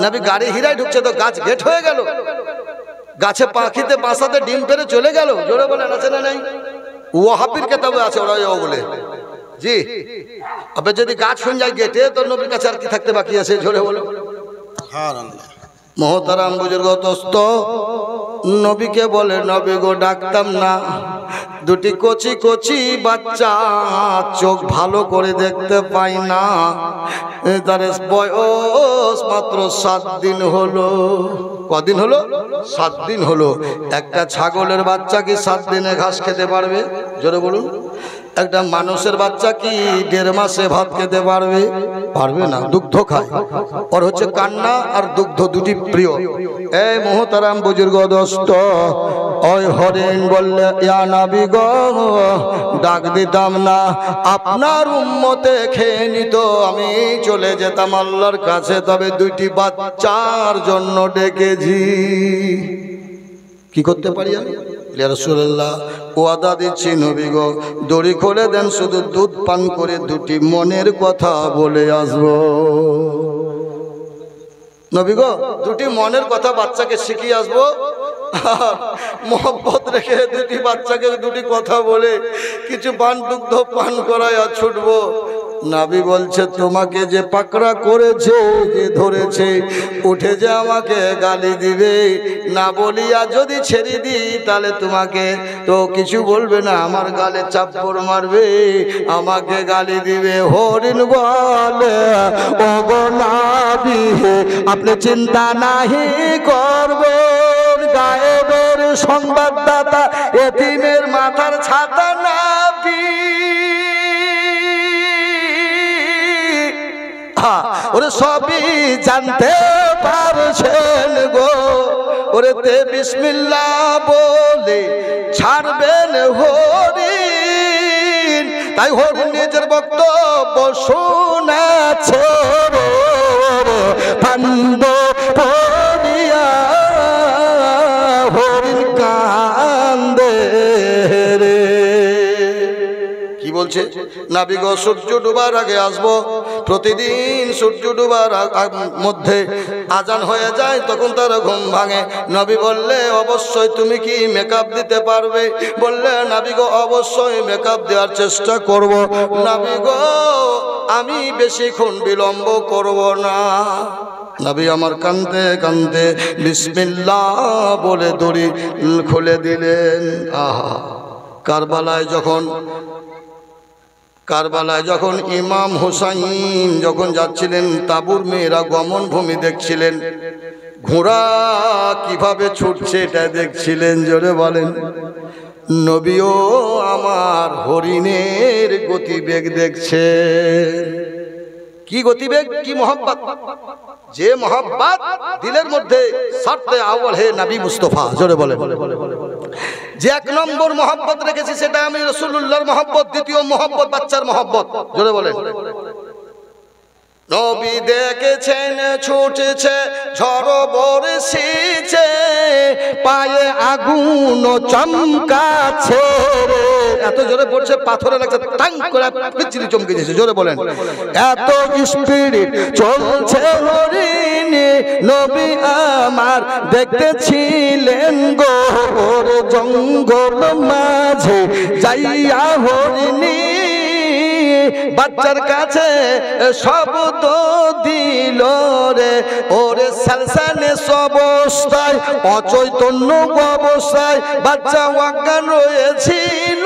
নবী গাড়ি হিরায় ঢুকছে তো গাছ গেট হয়ে গেল। গাছে পাখিতে বাসাতে ডিম পেরে চলে গেল। জোরে বলেন। আছে না নাই? ওয়াহাবির কিতাবে আছে, ওরা বলে জি। আবে যদি গাছ শুনে যায় গেটে, তোর নবীর কাছে আর কি থাকতে বাকি আছে? জোরে বলো। মহতারাম বুজুর্গ দোস্ত, নবীকে বলে নবী গো ডাকতাম না, দুটি কচি কচি বাচ্চা, চোখ ভালো করে দেখতে পাই না, তার বয়স মাত্র 7 দিন হলো। কদিন হলো? 7 দিন হলো। একটা ছাগলের বাচ্চা কি 7 দিনে ঘাস খেতে পারবে? জোরে বলুন। একটা মানুষের বাচ্চা কি 1.5 মাসে ভাত খেতে পারবে? পারবে না, দুগ্ধ খায়। ওর হচ্ছে কান্না আর দুগ্ধ দুটি প্রিয়। এই মহতারাম বুজুর্গ দোস্ত, ওই হরিণ বললে ইয়া নবী গো, ডাক দিতাম না, আপনার উম্মতে খেয়ে নিত, আমি চলে যেতাম আল্লাহর কাছে, তবে 2টি বাচ্চার জন্য ডেকেছি। কি করতে পারি আমি? ইয়া রাসূলুল্লাহ, ওয়াদা দিচ্ছি নবী গো, দড়ি খুলে দেন, শুধু দুধ পান করে 2টি মনের কথা বলে আসবো। নবী গো, 2টি মনের কথা বাচ্চাকে শিখিয়ে আসবো, আর মোহব্বত রেখে 2টি বাচ্চাকে 2টি কথা বলে কিছু পান দুগ্ধ পান করায় আর ছুটবো। নবী বলছে তোমাকে যে পাকড়া করেছে, যে ধরেছে, উঠে যে আমাকে গালি দিবে, না বলিয়া যদি ছেড়ে দিই তাহলে তোমাকে তো কিছু বলবে না, আমার গালে চাপড় মারবে, আমাকে গালি দিবে। হরিণ বলে ও গো নবী, আপনি চিন্তা নাহি করবেন, গায়েবের সংবাদদাতা, এতিমের মাথার ছাতা নবী। ওরে সবই জানতে পারছেন গো, ওরে তে বিসমিল্লাহ বলে ছাড়বেন হরিণ, তাই হরিণ নিজের বক্তব্য শোনাচ্ছে ফান্দ পড়িয়া হরিণ কান্দে রে। কি বলছে? নবী গো, সূর্য ডুবার আগে আসবো, প্রতিদিন সূর্য ডুবার মধ্যে আজান হয়ে যায়, তখন তার ঘুম ভাঙে। নবী বললে অবশ্যই তুমি কি মেকআপ দিতে পারবে? বললে নবী গো, অবশ্যই মেকআপ দেওয়ার চেষ্টা করব। নবী গো, আমি বেশিক্ষণ বিলম্ব করব না। নবী আমার কান্দে কান্দে বিসমিল্লাহ বলে দড়ি খুলে দিলেন। আহা, কারবালায় যখন ইমাম হুসাইন যখন যাচ্ছিলেন, তাবুর মেয়েরা গমন ভূমি দেখছিলেন, ঘোড়া কিভাবে ছুটছে এটা দেখছিলেন। জোরে বলেন। নবীও আমার হরিণের গতিবেগ দেখছে। কি গতিবেগ, কি মহব্বত! যে মহব্বত দিলের মধ্যে শর্তে আউয়াল হে নবী মুস্তাফা। জোরে বলে। যে 1 নম্বর মহব্বত রেখেছি সেটা আমি রাসূলুল্লাহর মহব্বত, দ্বিতীয় মহব্বত বাচ্চার মহব্বত। জোরে বলেন। নবী দেখেছেন ছুটেছে, ঝড় বর্ষিছে, পায়ে আগুন চমকাছে, এত জোরে পড়ছে পাথরে লাগছে, টাং করে বিজলি চমকে দিয়েছে। জোরে বলেন। এত স্পিড চলছে হরিণে, নবী আমার দেখতেছিলেন গো, জঙ্গল মাঝে যাইয়া হরিণী বাচ্চার কাছে শব্দ দিল রে, ওরে সালসালে অবস্থায় অচৈতন্য অবস্থায় বাচ্চা অজ্ঞান রয়েছিল,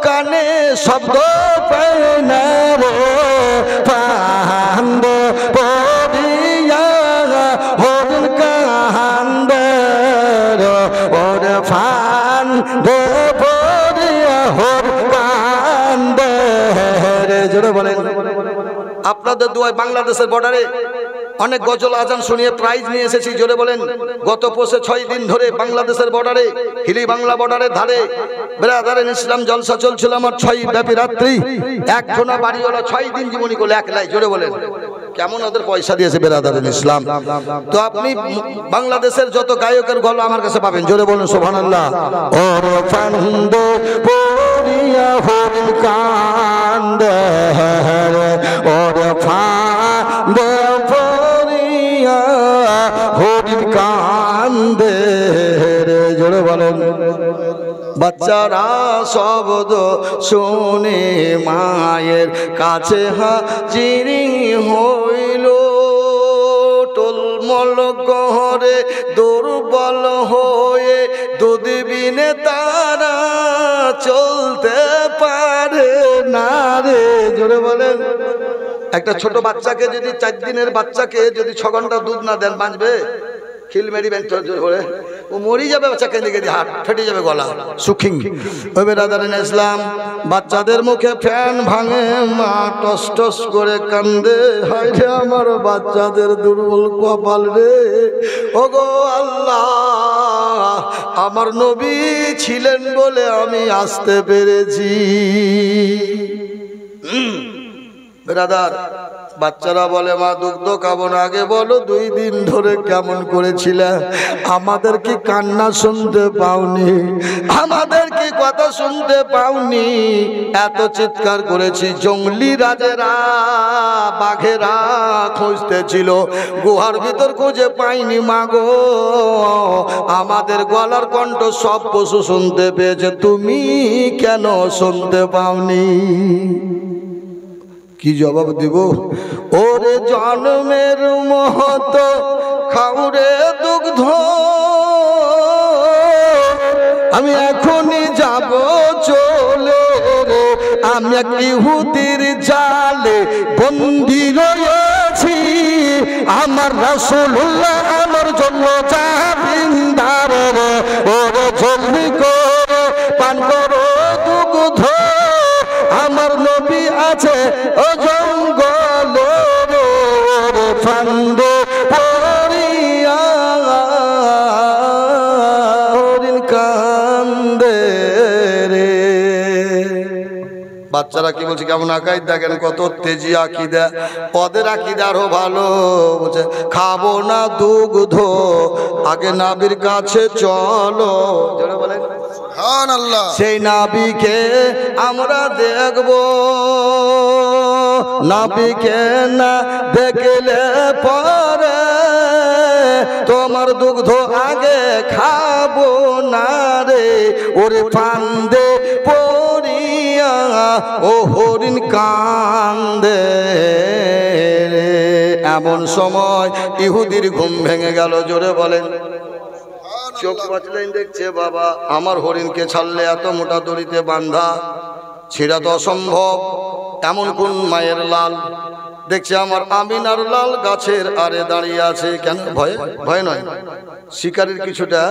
কানে শব্দ পায় না রে, পান্দ পড়িয়া হরিণ কান্দে ওরে, ফান্দ পড়িয়া হরিণ কান্দে রে। জোরে বলেন। আপনাদের দুয়ায় বাংলাদেশের বর্ডারে অনেক গজল আজান শুনিয়ে প্রাইজ নিয়ে এসেছি। জোরে বলেন। গত পৌষে 6 দিন ধরে বাংলাদেশের বর্ডারে, হিলি বাংলা বর্ডারের ধারে ব্রাদারের ইসলাম জলসা চলছিল আমার 6 ব্যাপী রাত্রি। একজনা বাড়ি হলো 6 দিন জীবনী করলে একলাই। জোরে বলেন। কেমন ওদের পয়সা দিয়েছে ব্রাদারের ইসলাম। তো আপনি বাংলাদেশের যত গায়কের গলা আমার কাছে পাবেন। জোরে বলুন সুবহানাল্লাহ। ওর ফান্দ পড়িয়া হরিণ কান্দে ওর ফান্দ পড়িয়া হরিণ কান্দে রে। জোরে বলেন। বাচ্চারা শব্দ শুনে মায়ের কাছে হাজিরি হইল, টোলমল গহরে দুর্বল হয়ে দুধ বিনে তারা চলতে পারে না রে। জোরে বলেন। একটা ছোট বাচ্চাকে যদি 4 দিনের বাচ্চাকে যদি 6 ঘন্টা দুধ না দেন বাঁচবে? খিলমেরি ব্যাংক করে ও মরি যাবে, বাচ্চা কেঁদে কেঁদে হাত ফেটে যাবে গলা সুখিং। ওই বেরাদারিন ইসলাম বাচ্চাদের মুখে ফ্যান ভাঙে, মা টস টস করে কান্দে, হায় রে আমার বাচ্চাদের দুর্বল কপাল রে। ওগো আল্লাহ, আমার নবী ছিলেন বলে আমি আসতে পেরেছি। বেরাদার বাচ্চারা বলে মা দুগ্ধ খাবো না, আগে বলো 2 দিন ধরে কেমন করেছিলে? আমাদের কি কান্না শুনতে পাওনি? আমাদের কি কথা শুনতে পাওনি? এত চিৎকার করেছি, জঙ্গলি রাজেরা বাঘেরা খুঁজতে ছিল, গুহার ভিতর খুঁজে পাইনি মাগো। আমাদের গলার কণ্ঠ সব পশু শুনতে পেয়েছে, তুমি কেন শুনতে পাওনি? কি জবাব দিব? ওরে জন্মের মহত খাউরে দুগ্ধ, আমি এখনই যাব চলে রে, আমি এক ইহুদির জালে বন্দী রয়েছি, আমার রাসূলুল্লাহ আমার জন্য জামিনদার রে। ওরে জলদি করে পান করো দুগ্ধ, আমার নবী আছে ও জঙ্গলে রে, ফান্দ পড়িয়া হরিণ কান্দে রে। বাচ্চারা কি বলছে? কেমন আকাই দেখেন, কত তেজি আকিদা। পদের আকিদা আরো ভালো। বলছে খাবো না দুগ্ধ, আগে নাবির কাছে চলো। জোরে বলেন সুবহানাল্লাহ। সেই নাবিকে আমরা দেখব, নাবিকে না দেখলে পরে তোমার দুগ্ধ আগে খাবো না রে। ওরে ফান্দে পড়িয়া ও হরিণ কান্দে রে। এমন সময় ইহুদির ঘুম ভেঙে গেল। জোরে বলেন। চোখ পাঁচলেন, দেখছে বাবা আমার হরিণকে ছাড়লে এত মোটা দড়িতে বাঁধা, ছেড়া তো অসম্ভব। এমন কোন মায়ের লাল দেখছে আমার আমিনার লাল গাছের আরে দাঁড়িয়ে আছে। কেন? ভয়ে? ভয় নয়, শিকারীর কিছুটা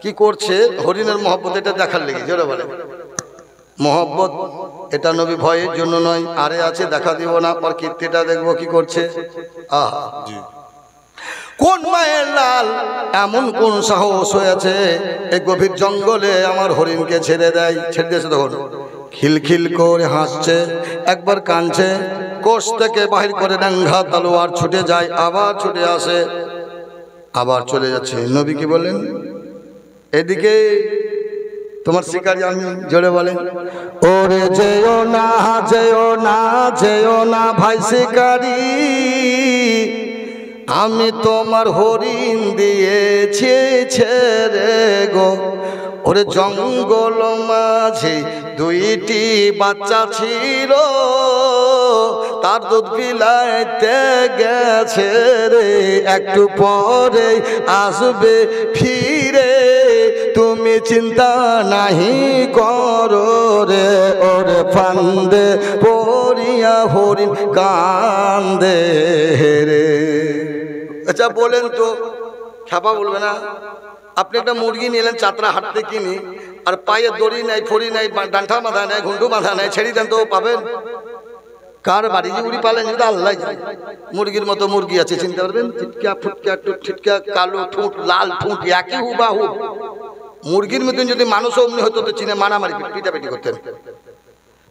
কি করছে হরিণের মহব্বত, এটা দেখার লেগে। জোরে বলে মহব্বত, এটা নবী ভয়ের জন্য নয়। আরে আছে দেখা দিব না, পর কীর্তিটা দেখবো কি করছে। আহা, কোন মায়ের লাল এমন কোন সাহস হয়েছে এই গভীর জঙ্গলে আমার হরিণকে ছেড়ে দেয়? ছেড়ে দিয়েছে তখন খিলখিল করে হাসছে, একবার কাঁদছে, কোষ থেকে বাহির করে ডাঙ্গা তলোয়ার ছুটে যায়, আবার ছুটে আসে, আবার চলে যাচ্ছে। নবী কি বলেন? এদিকে তোমার শিকারী আমি। জোরে বলেন ওরে যেও না, যেও না, যেও না ভাই শিকারী, আমি তোমার হরিণ দিয়েছি ছেড়ে গো। ওরে জঙ্গল মাঝে দুইটি বাচ্চা ছিল, তার দুধ বিলাইতে গেছে রে, একটু পরে আসবে ফিরে, তুমি চিন্তা নাহি করো রে। ওরে ফান্দে পড়িয়া হরিণ কান্দে রে। আচ্ছা বলেন তো, খ্যাপা বলবে না? আপনি একটা মুরগি নিলেন চাতরা হাট থেকে কিনি, আর পায়ে দড়ি নাই, ফড়ি নাই, ডান্ঠা বাঁধা নাই, ঘুন্টু বাঁধা নাই, ছেড়ে দেন তো পাবেন? কার বাড়ি যে উড়ি পালেন যদি আল্লাহ জানে। মুরগির মতো মুরগি আছে, চিনতে পারবেন? ছিটকা ফুটকা ছিটকা, কালো ঠোঁট, লাল ঠোঁট, একই হুবাহু। মুরগির মতন যদি মানুষও অমনি হতো তো চিনে মারামারি পিটাপিটি করতেন।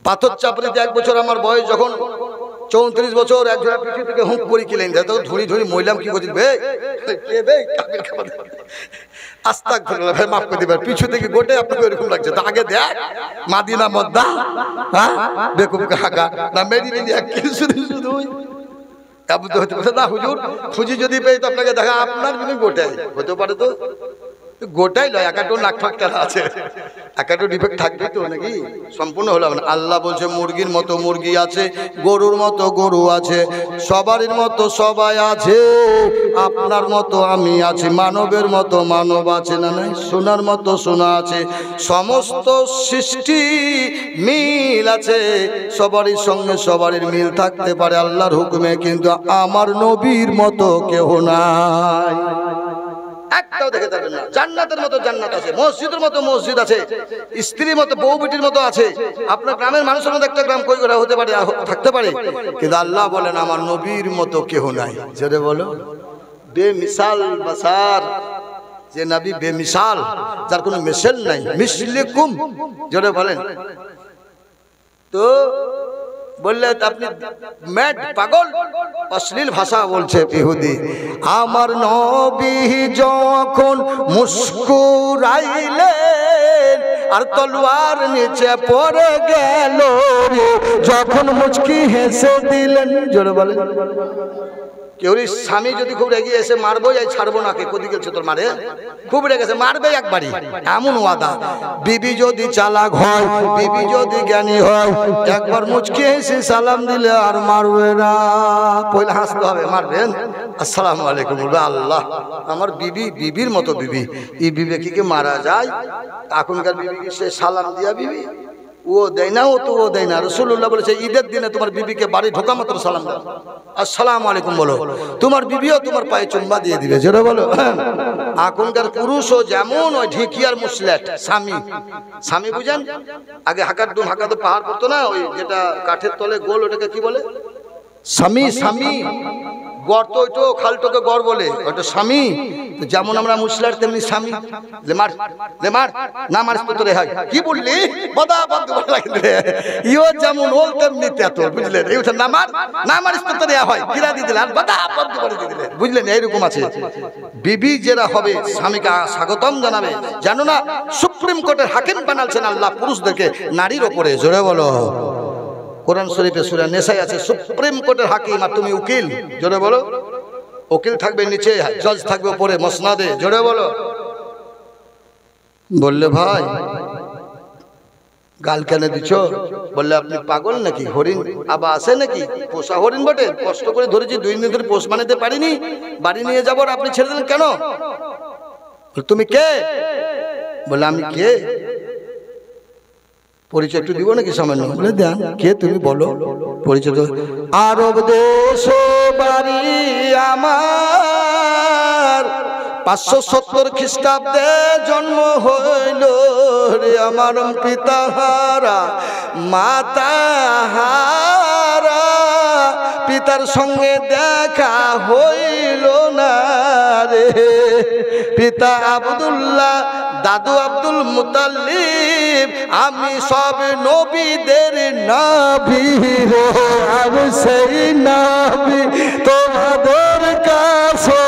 পাথর চাপড়িতে 1 বছর আমার বয়স যখন 34 বছর, এক ঝোড়া পিছু থেকে হুঁক করে কিলেন, তো ধুড়ি ধুড়ি মইলাম কি করছি, আস্তাগফিরুল্লাহ ভাই, মাফ করে দিবেন, পিছু থেকে গোটে আপনাকে এরকম লাগছে। তো আগে দেখ মাদিনা মদ্দা, হ্যাঁ বেকুব কাকা না মেরি শুধু শুধু হতে পারে না হুজুর, খুঁজি যদি পেয়ে তো আপনাকে দেখা, আপনার কিন্তু গোটাই হতে পারে, তো গোটাই লয়, একাটো নাক ফাঁকটা আছে, একাটো ডিফেক্ট থাকবে তো নাকি, সম্পূর্ণ হলো না। আল্লাহ বলছে মুরগির মতো মুরগি আছে, গরুর মতো গরু আছে, সবারই মতো সবাই আছে, আপনার মতো আমি আছি, মানবের মতো মানব আছে না নাই, সোনার মতো সোনা আছে, সমস্ত সৃষ্টি মিল আছে, সবারই সঙ্গে সবারই মিল থাকতে পারে আল্লাহর হুকুমে, কিন্তু আমার নবীর মতো কেউ নাই, একটাও দেখে যাবেন না। জান্নাতের মতো জান্নাত আছে, মসজিদের মতো মসজিদ আছে, স্ত্রীর মতো বউ বিটির মতো আছে, আপনার গ্রামের মানুষের মতো একটা গ্রাম কই করে হতে পারে, থাকতে পারে, কিন্তু আল্লাহ বলেন আমার নবীর মতো কেউ নাই। জোরে বলো, বেমিসাল বাসার, যে নবী বেমিসাল, যার কোনো মিশেল নাই, মিসলিকুম, জোরে বলেন। তো বললে আপনি ম্যাড, পাগল, অশ্লীল ভাষা বলছে ইহুদি। আমার নবী যখন মুস্কুরাইলেন আর তলোয়ার নিচে পড়ে গেল, যখন মুচকি হেসে দিলেন, জোরে বলেন। কেউ স্বামী যদি খুব রেগে এসে মারবো, এই ছাড়বো না, কে কোদি গেছে তোর মারে, খুব রেগেছে মারবে একবারই, এমন ওয়াদা। বিবি যদি চালাক হয়, বিবি যদি জ্ঞানী হয়, একবার মুচকি হেসে সালাম দিলে আর মারবে না, পয়লা হাসতে হবে, মারবেন আসসালামু আলাইকুম বলবে, আল্লাহ আমার বিবি বিবির মতো বিবি, এই বিবেকীকে মারা যায়, এখনকার বিবিকে সে সালাম দিয়া বিবি, ও দেয় না, ও তো ও দেয় না। রাসূলুল্লাহ বলেছে ঈদের দিনে তোমার বিবিকে বাড়ি ঢোকা মাত্র সালাম দাও, আসসালামু আলাইকুম বলো, তোমার বিবিও তোমার পায়ে চুম্বা দিয়ে দিবে, জোরে বলো। এখনকার পুরুষও যেমন ওই ঢেকিয়ার মুসলেট, স্বামী স্বামী বুঝেন, আগে হাকারদুম হাকাতো পাহাড় পড়তো না, ওই যেটা কাঠের তলে গোল, ওটাকে কি বলে? স্বামী। স্বামী গর্ত, ওইটো খালটোকে গড় বলে, ওইটা স্বামী। যেমন আমরা মুসলার তেমনি স্বামী, লেমার লেমার না মারিস তো রে হয়, কি বললি বদা বদ লাগলে, ইও যেমন ওল তেমনি তেতল, বুঝলেন? এই ওটা নামার না মারিস তো রে হয়, কিরা দিয়ে দিলেন, বদা বদ করে দিয়ে দিলেন, বুঝলেন? এইরকম আছে। বিবি যারা হবে স্বামীকে স্বাগতম জানাবে, জানো না সুপ্রিম কোর্টের হাকিম বানালছেন আল্লাহ পুরুষদেরকে নারীর ওপরে, জোরে বলো। কোরআন শরীফে সূরা নিসায় আছে সুপ্রিম কোর্টের হাকিম, আর তুমি উকিল, জোরে বলো। উকিল থাকবে নিচে, জজ থাকবে উপরে মসনাদে, জোরে বলো। বললে ভাই গাল কেন দিছ? বললে আপনি পাগল নাকি? হরিণ আবার আসে নাকি? পোষা হরিণ বটে, কষ্ট করে ধরেছি, 2 দিন ধরে পোষ বানাতে পারিনি, বাড়ি নিয়ে যাবো, আপনি ছেড়ে দিলেন কেন? তুমি কে? বলে আমি কে? পরিচয় একটু দিব নাকি সামান্য? বলে দেন, কে তুমি বলো পরিচয়। আরব দেশ বাড়ি আমার, 570 খ্রিস্টাব্দে জন্ম হইল রে, আমার পিতা হারা মাতা হারা, পিতার সঙ্গে দেখা হইল না রে, পিতা আব্দুল্লাহ, দাদু আব্দুল মুতাল্লিব, আমি সব নবীদের নবী রে, আমি সেই নবী তোমাদের কাছে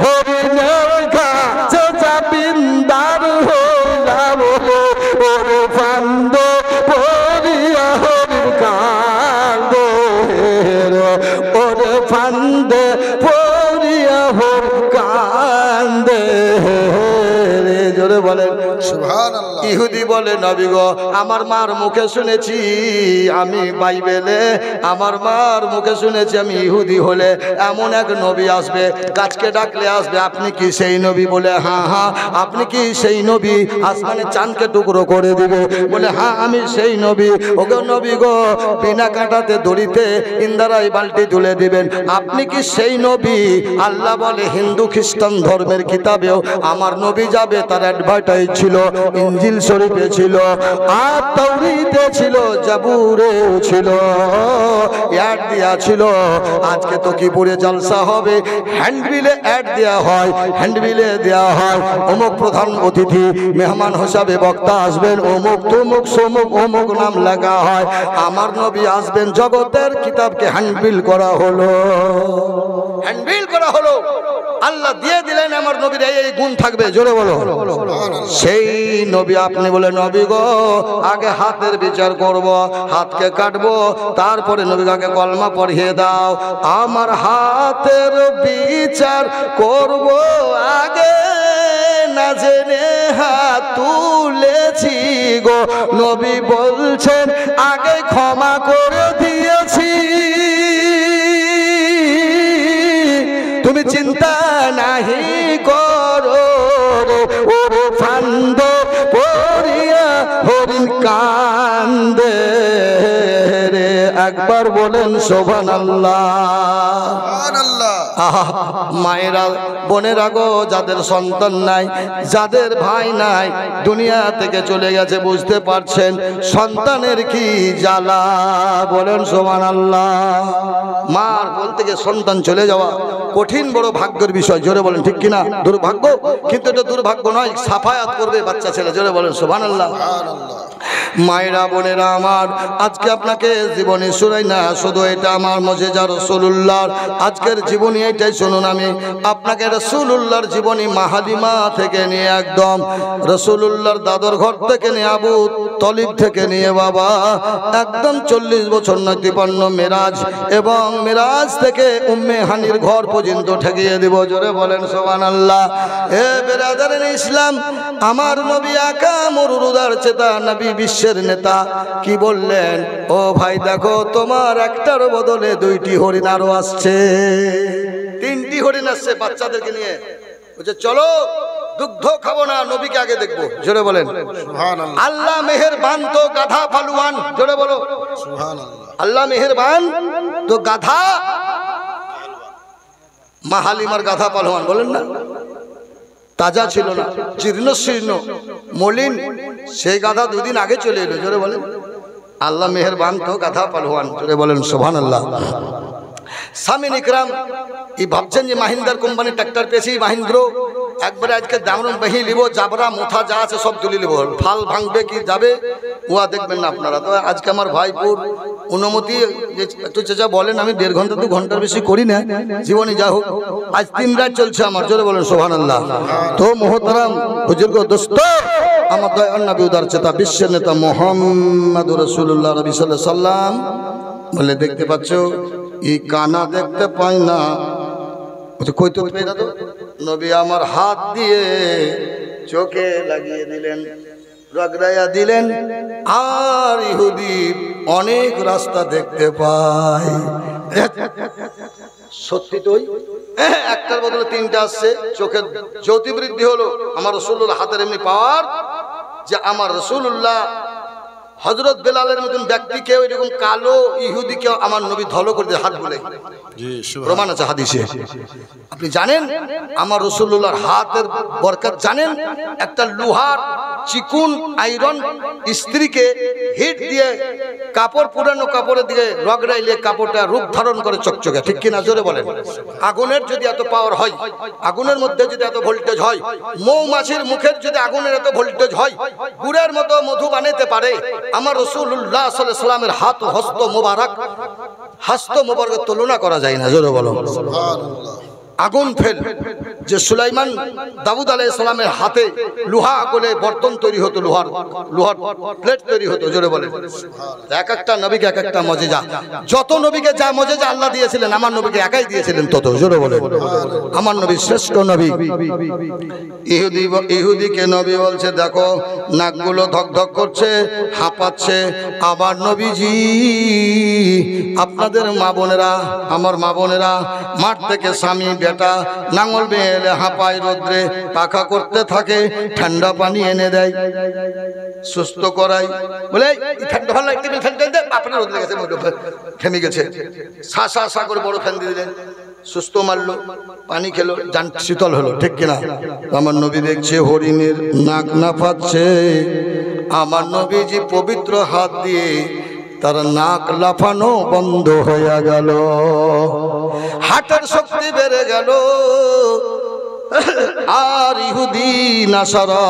হরিণের কাছে জামিনদার হইলাম, ওরে ফান্দ পড়িয়া হরিণ কান্দে রে, ওরে ফান্দ পড়িয়া হরিণ কান্দে রে, জোরে বলেন সুবহানাল্লাহ। ইহুদি বলে নবী গো আমার মার মুখে শুনেছি, আমি বাইবেলে আমার মার মুখে শুনেছি আমি ইহুদি হলে এমন এক নবী আসবে, গাছকে ডাকলে আসবে, আপনি কি সেই নবী? বলে হ্যাঁ হ্যাঁ। আপনি কি সেই নবী আসমানে চাঁদকে টুকরো করে দিবে? বলে হ্যাঁ আমি সেই নবী। ওগো নবী গো বিনা কাঁটাতে দড়িতে ইন্দারাই বালতি তুলে দিবেন, আপনি কি সেই নবী? আল্লাহ বলে হিন্দু খ্রিস্টান ধর্মের কিতাবেও আমার নবী যাবে, তার অ্যাডভার্টাইজ ছিল, ইনজিল শরীফে ছিল, আর তাওরীতে ছিল, জাবুরে ছিল, অ্যাড দেয়া ছিল। আজকে তো কি পড়ে জলসা হবে, হ্যান্ডবিলে অ্যাড দেয়া হয়, হ্যান্ডবিলে দেয়া হয় অমুক প্রধান অতিথি মেহমান হিসাবে বক্তা আসবেন, অমুক তমুক সমুক অমুক নাম লেখা হয়। আমার নবী আসবেন, জগতের কিতাবকে হ্যান্ডবিল করা হলো, হ্যান্ডবিল করা হলো। আল্লাহ দিয়ে দিলেন আমার নবীর এই গুণ থাকবে, জোরে বলো। সেই নবী আপনি বলে নবী গো আগে হাতের বিচার করব, হাতকে কাটবো, তারপরে নবীকে কলমা পড়িয়ে দাও। আমার হাতের বিচার করব আগে, না জেনে হাত তুলেছি গো, নবী বলছেন আগে ক্ষমা করে দিয়েছি, তুমি চিন্তা নাহি করো ও ফান্দ পড়িয়া হরিণ কান্দে রে। একবার বলেন সুবহানাল্লাহ। মায়েরা বোনেরা গো যাদের সন্তান নাই, যাদের ভাই নাই, দুনিয়া থেকে চলে গেছে, বুঝতে পারছেন সন্তানের কি জ্বালা, বলেন সুবহানাল্লাহ। মার কোল থেকে সন্তান চলে যাওয়া কঠিন বড় ভাগ্যের বিষয়, জোরে বলেন ঠিক কিনা? দুর্ভাগ্য, কিন্তু এটা দুর্ভাগ্য নয়, সাফায়াত করবে বাচ্চা ছেলে, জোরে বলেন সুবহানাল্লাহ। মায়েরা বোনেরা আমার, আজকে আপনাকে জীবনী শুনাই না, শুধু এটা আমার মুজিজা রাসূলুল্লাহর আজকের জীবনী এটাই শুনুন। আমি আপনাকে রাসূলুল্লাহর জীবনী মাহালিমা থেকে নিয়ে একদম রাসূলুল্লাহর দাদর ঘর থেকে নিয়ে, আবু তলিব থেকে নিয়ে বাবা একদম 40 বছর নৈতিপন্ন মেরাজ, এবং মেরাজ থেকে উম্মে হানির ঘর পর্যন্ত ঠেকিয়ে দিব, জোরে বলেন সুবহানাল্লাহ। হে বেরাদারেন ইসলাম, আমার নবী আকা মরুরুদার চেতা নবী, বিশ্বের নেতা কি বললেন? ও ভাই দেখো তোমার একটার বদলে 2টি হরিণ আরো আসছে, 3টি হরিণ আসছে বাচ্চাদেরকে নিয়ে, বলছে চলো দুগ্ধ খাবো না, নবীকে আগে দেখবো, জোরে বলেন সুবহানাল্লাহ। আল্লাহ মেহেরবান তো গাধা পালুয়ান, জোরে বলো সুবহানাল্লাহ। আল্লাহ মেহেরবান তো গাধা, মা হালিমার গাধা পালুয়ান বলেন না, তাজা ছিল না, জীর্ণ শীর্ণ মলিন, সেই গাধা 2 দিন আগে চলে এলো, জোরে বলেন আল্লাহ মেহেরবান তো গাধা পালুয়ান, জোরে বলেন সুবহানাল্লাহ। সামিন ইকরাম এই ভাবছেন যে মাহিন্দ্রার কোম্পানি ট্রাক্টর পেয়েছি, মাহিন্দ্র একবারে আজকে দামরুন বেহি লিব, জাবরা মোথা যা আছে সব তুলে লিব, ফাল ভাঙবে কি যাবে ওয়া দেখবেন না আপনারা। তো আজকে আমার ভাইপুর অনুমতি একটু চেঁচা বলেন, আমি 1.5 ঘন্টা 2 ঘন্টার বেশি করি না জীবনে, যা হোক আজ 3 রাত চলছে আমার, জোরে বলেন সুবহানাল্লাহ। তো মোহতারাম হুজুর গো দোস্ত, আমার দয়ার নবী উদার চেতা বিশ্বের নেতা মুহাম্মদুর রাসূলুল্লাহ নবী সাল্লাল্লাহু আলাইহি সাল্লাম বলে, দেখতে পাচ্ছ এই কানা দেখতে পাই না, কই তো পেয়ে তো নবী আমার হাত দিয়ে চোখে লাগিয়ে দিলেন, রগড়াইয়া দিলেন, আর ইহুদি অনেক রাস্তা দেখতে পায়। সত্যি তো একটার বদলে 3টা আসছে, চোখের জ্যোতি বৃদ্ধি হলো। আমার রাসূলুল্লাহ হাতের এমনি পাওয়ার যে আমার রাসূলুল্লাহ হযরত বেলালের মতন ব্যক্তিকে এরকম কালো ইহুদিকে আমার নবী ধলো করে দিয়ে হাত বলে, প্রমাণ আছে হাদিসে। আপনি জানেন আমার রাসূলুল্লাহর হাতের বরকত জানেন? একটা লোহার চিকুন আয়রন স্ত্রীকে হিট দিয়ে কাপড়, পুরানো কাপড়ের দিকে রগড়াইলে কাপড়টা রূপ ধারণ করে চকচকে, ঠিক কিনা জোরে বলেন? আগুনের যদি এত পাওয়ার হয়, আগুনের মধ্যে যদি এত ভোল্টেজ হয়, মৌমাছির মুখের যদি আগুনের এত ভোল্টেজ হয়, গুড়ের মতো মধু বানাইতে পারে আমার রাসূলুল্লাহ সাল্লাল্লাহু আলাইহি সাল্লামের হাত হস্ত মোবারক, হস্ত মোবারকের তুলনা করা যায় না, জোরে বলো সুবহানাল্লাহ। আগুন ফেল, যে সুলাইমান দাউদ আলাইহিস সালামের হাতে লোহা গলে বর্তন তৈরি হতো, লোহার প্লেট তৈরি হতো। জোরে বলেন। এক একটা নবীকে এক একটা মজেজা, যত নবীকে যা মজেজা আল্লাহ দিয়েছিলেন আমার নবীকে একাই দিয়েছিলেন তত। জোরে বলেন। আমার নবী শ্রেষ্ঠ নবী। ইহুদিকে নবী বলছে দেখো নাকগুলো ধক ধক করছে, হাঁপাচ্ছে। আবার নবীজি আপনাদের মা বোনেরা, আমার মা বোনেরা মাঠ থেকে স্বামী বেটা নাঙল বেয়ে এলে হাঁপায়, রোদ্রে পাখা করতে থাকে, ঠান্ডা পানি এনে দেয়, সুস্থ করাই। বলে ঠান্ডা ভালো টেবিল ফ্যান দেন, আপনার রোদ লেগেছে থেমে গেছে, সা সা সা করে বড় ফ্যান দিয়ে দিলেন, সুস্থ মারলো, পানি খেলো, জান শীতল হলো। ঠিক কিনা? আমার নবী দেখছে হরিণের নাক না পাচ্ছে, আমার নবীজি পবিত্র হাত দিয়ে তার নাক লাফানো বন্ধ হয়ে গেল, হার্টের শক্তি বেড়ে গেল। আর ইহুদি নাসারা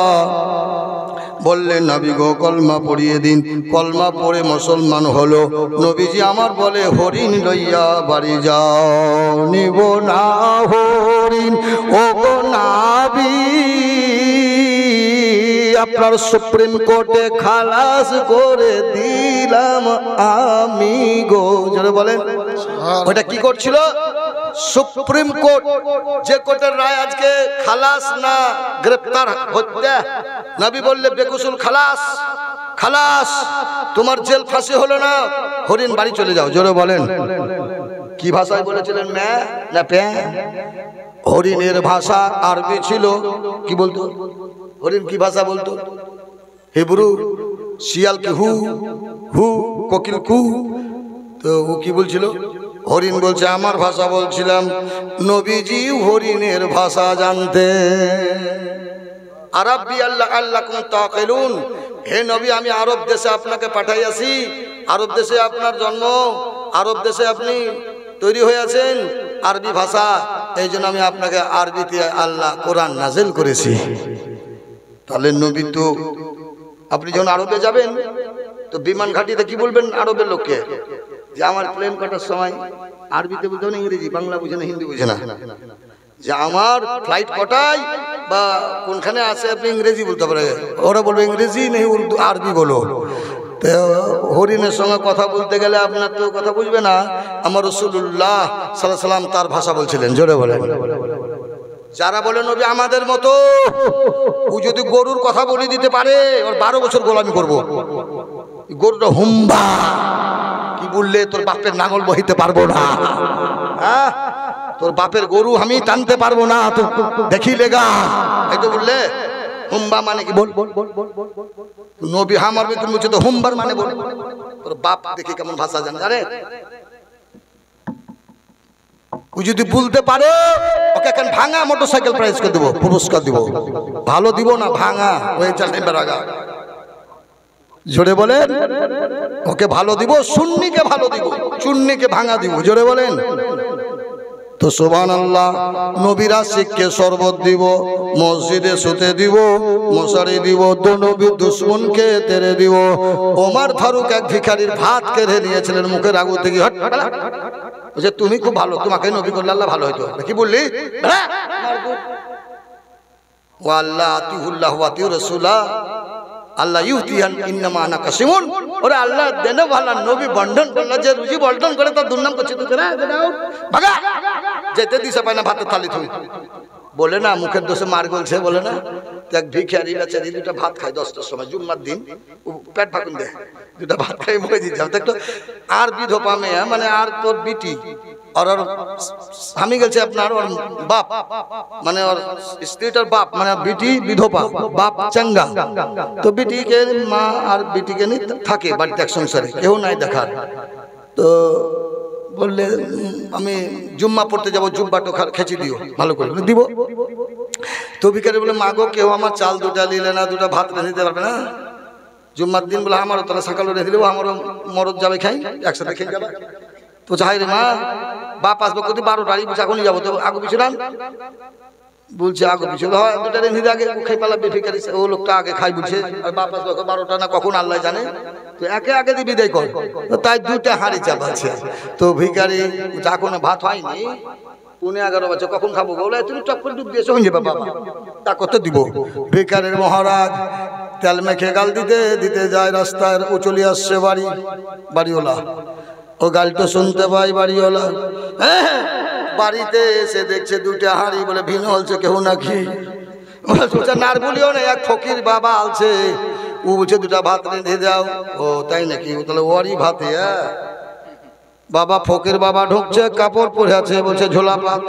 বললেন নবী গো কলমা পড়িয়ে দিন। কলমা পড়ে মুসলমান হলো। নবীজি আমার বলে হরিণ লইয়া বাড়ি যাও, নিব না হরিণ ও গো নাবি, আপনার সুপ্রিম কোর্টে খালাস করে দিলাম আমি গো। জোরে বলেন। ওটা কি করছিল? সুপ্রিম কোর্ট, যে কোর্টের রায় আজকে খালাস না গ্রেফতার হত্যা, নবী বললে বেকুসুল খালাস, খালাস, তোমার জেল ফাঁসি হলো না, হরিণ বাড়ি চলে যাও। জোরে বলেন। কি ভাষায় বলেছিলেন? ম্যা না প্যা? হরিণের ভাষা আরবি ছিল। কি বলতো হরিণ? কি ভাষা বলতো? হিব্রু। শিয়াল কি হু হু, কোকিল কু। তো ও কি বলছিল? হরিণ বলছে আমার ভাষা বলছিলাম। নবীজি হরিণের ভাষা জানতে। আরবি আল্লাহ আল্লাকুম তাকিলুন, হে নবী আমি আরব দেশে আপনাকে পাঠাইয়াছি, আরব দেশে আপনার জন্ম, আরব দেশে আপনি তৈরি হয়ে আছেন, আরবি ভাষা, এই জন্য আমি আপনাকে আরবিতে আল্লাহ কোরআন নাজিল করেছি। তাহলে নবী তো, আপনি যখন আরবে যাবেন তো বিমান ঘাটিতে কি বলবেন আরবের লোককে? যে আমার প্লেন কাটার সময় আরবিতে বুঝতে না, ইংরেজি, বাংলা বুঝে না, হিন্দি বুঝে না, যে আমার ফ্লাইট কটায় বা কোনখানে আছে আপনি ইংরেজি বলতে পারে। ওরা বলবে ইংরেজি নেই, উর্দু, আরবি বলো। তো হরিণের সঙ্গে কথা বলতে গেলে আপনার তো কথা বুঝবে না। আমার রাসূলুল্লাহ সাল্লাল্লাহু আলাইহি ওয়াসাল্লাম তার ভাষা বলছিলেন। জোরে বলেন। যারা বলে নবী আমাদের মতো, ও যদি গরুর কথা বলে দিতে পারে ওর 12 বছর গোলামি করব। গরুটা হুম্বা, কি বললে তোর বাপের নাঙল বহিতে পারবো না, হ্যাঁ তোর বাপের গরু আমি টানতে পারবো না, তো দেখি লেগা, এই তো বললে হুম্বা মানে কি? বল নবী আমার তুমি বলছো তো হুম্বার মানে বল। তোর বাপ দেখি কেমন ভাষা জানে। আরে ও যদি বলতে পারে ওকে এখন ভাঙা মোটরসাইকেল প্রাইজ করে দেবো, পুরস্কার দিব, ভালো দিব না, ভাঙা ওই চালতে বেরাগা। জোরে বলেন। ওকে ভালো দিব, সুন্নিকে ভালো দিব, চুন্নিকে ভাঙা দিব। জোরে বলেন তো সুবহানাল্লাহ। নবীরা শিখকে শরবত দিব, মসজিদে শুতে দিব, মশারি দিব, তো নবী দুশ্মনকে তেরে দিব। ওমর ফারুক এক ভিখারির ভাত কেড়ে নিয়েছিলেন মুখের আগু থেকে। হট বলছে তুমি খুব ভালো, তোমাকে নবী করলে আল্লাহ ভালো হইতো। কি বললি? ও আল্লাহ আতিউল্লাহ ওয়া আতিউর রাসূলা আল্লাহ ইউতিয়ান ইন্নামা আনা কাসিমুন। ওরে আল্লাহ দেন ভালো, নবী বন্টন করলো, যে রুজি বন্টন করে তার দুর্নাম করছে। তো ভাগা যেতে দিছে পায় না ভাতের থালি তুমি। বলে না মুখের দোষে মার গলছে, বলে না এক ভিখারি আছে, দুটা ভাত খায় 10টার সময় জুম্মার দিন, পেট ফাঁকুন দেয়, দুটা ভাত খাই মরে দিতে হবে। একটু আর বিধবা মেয়ে, মানে আর তোর বিটি আর ওর স্বামী গেছে আপনার, ওর বাপ মানে ওর স্ত্রীটার বাপ, মানে বিটি বিধবা, বাপ চাঙ্গা। তো বিটিকে মা আর বিটিকে নিয়ে থাকে বাড়িতে এক সংসারে, কেউ নাই দেখার। তো বললে আমি জুম্মা পড়তে যাবো, জুব্বাটো খেঁচি দিও ভালো করে। দিব। তো ভিখারি বলে মা গো কেউ আমার চাল দুটা নিলে না, দুটা ভাত রেঁধে দিতে পারবে না জুম্মার দিন? বলে আমারও তাহলে সকালে রেঁধে দেবো, আমারও মরদ যাবে খাই, একসাথে খেয়ে যাবে। তো যাই রে মা, বাপ আসবো কত 12টারই বুঝে এখনই যাবো, তো আগু পিছু রান বলছে, আগু পিছু হয় দুটা রেঁধে আগে খাই পালাবে ভিখারি, ও লোকটা আগে খাই বুঝছে, আর বাপ আসবো 12টা না কখন আল্লাহ জানে। তো একে আগে দিয়ে বিদায় কর, তাই দুটা হাঁড়ি চাপাচ্ছে। তো ভিখারি যা কোনো ভাত হয়নি, পুনে 11 বছর কখন খাবো বলে তুমি টপ করে ডুব দিয়েছো হয়ে যাবে বাবা তা কত দিব বেকারের মহারাজ তেল মেখে গাল দিতে দিতে যায় রাস্তার ও চলে আসছে বাড়িওয়ালা ও গালটা শুনতে পাই বাড়িওয়ালা বাড়িতে এসে দেখছে দুটা হাঁড়ি বলে ভিন্ন হলছে কেউ নাকি নার বলিও না এক ফকির বাবা আলছে ও বলছে দুটা ভাত রেঁধে যাও ও তাই নাকি তাহলে ওরই ভাতে বাবা ফকির বাবা ঢুকছে কাপড় পরে আছে বলছে ঝোলা পাত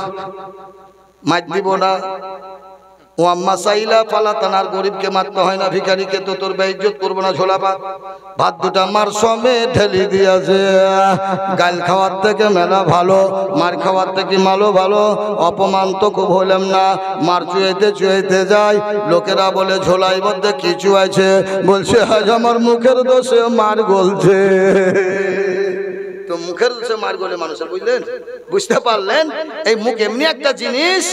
মার দিব না ও আম্মা সাইলা ফালা তানার গরিবকে মারতে হয় না ভিখারিকে তো তোর বেইজ্জত করবো না ঝোলা ভাত দুটা মার সমে ঢেলি দিয়েছে গাল খাওয়ার থেকে মেলা ভালো মার খাওয়ার থেকে মালো ভালো অপমান তো খুব হইলাম না মার চুয়েতে যায় লোকেরা বলে ঝোলাই মধ্যে কিছু আছে বলছে আজ আমার মুখের দোষে মার গলছে তো মুখের দোষে মার গলে মানুষের বুঝলেন বুঝতে পারলেন এই মুখ এমনি একটা জিনিস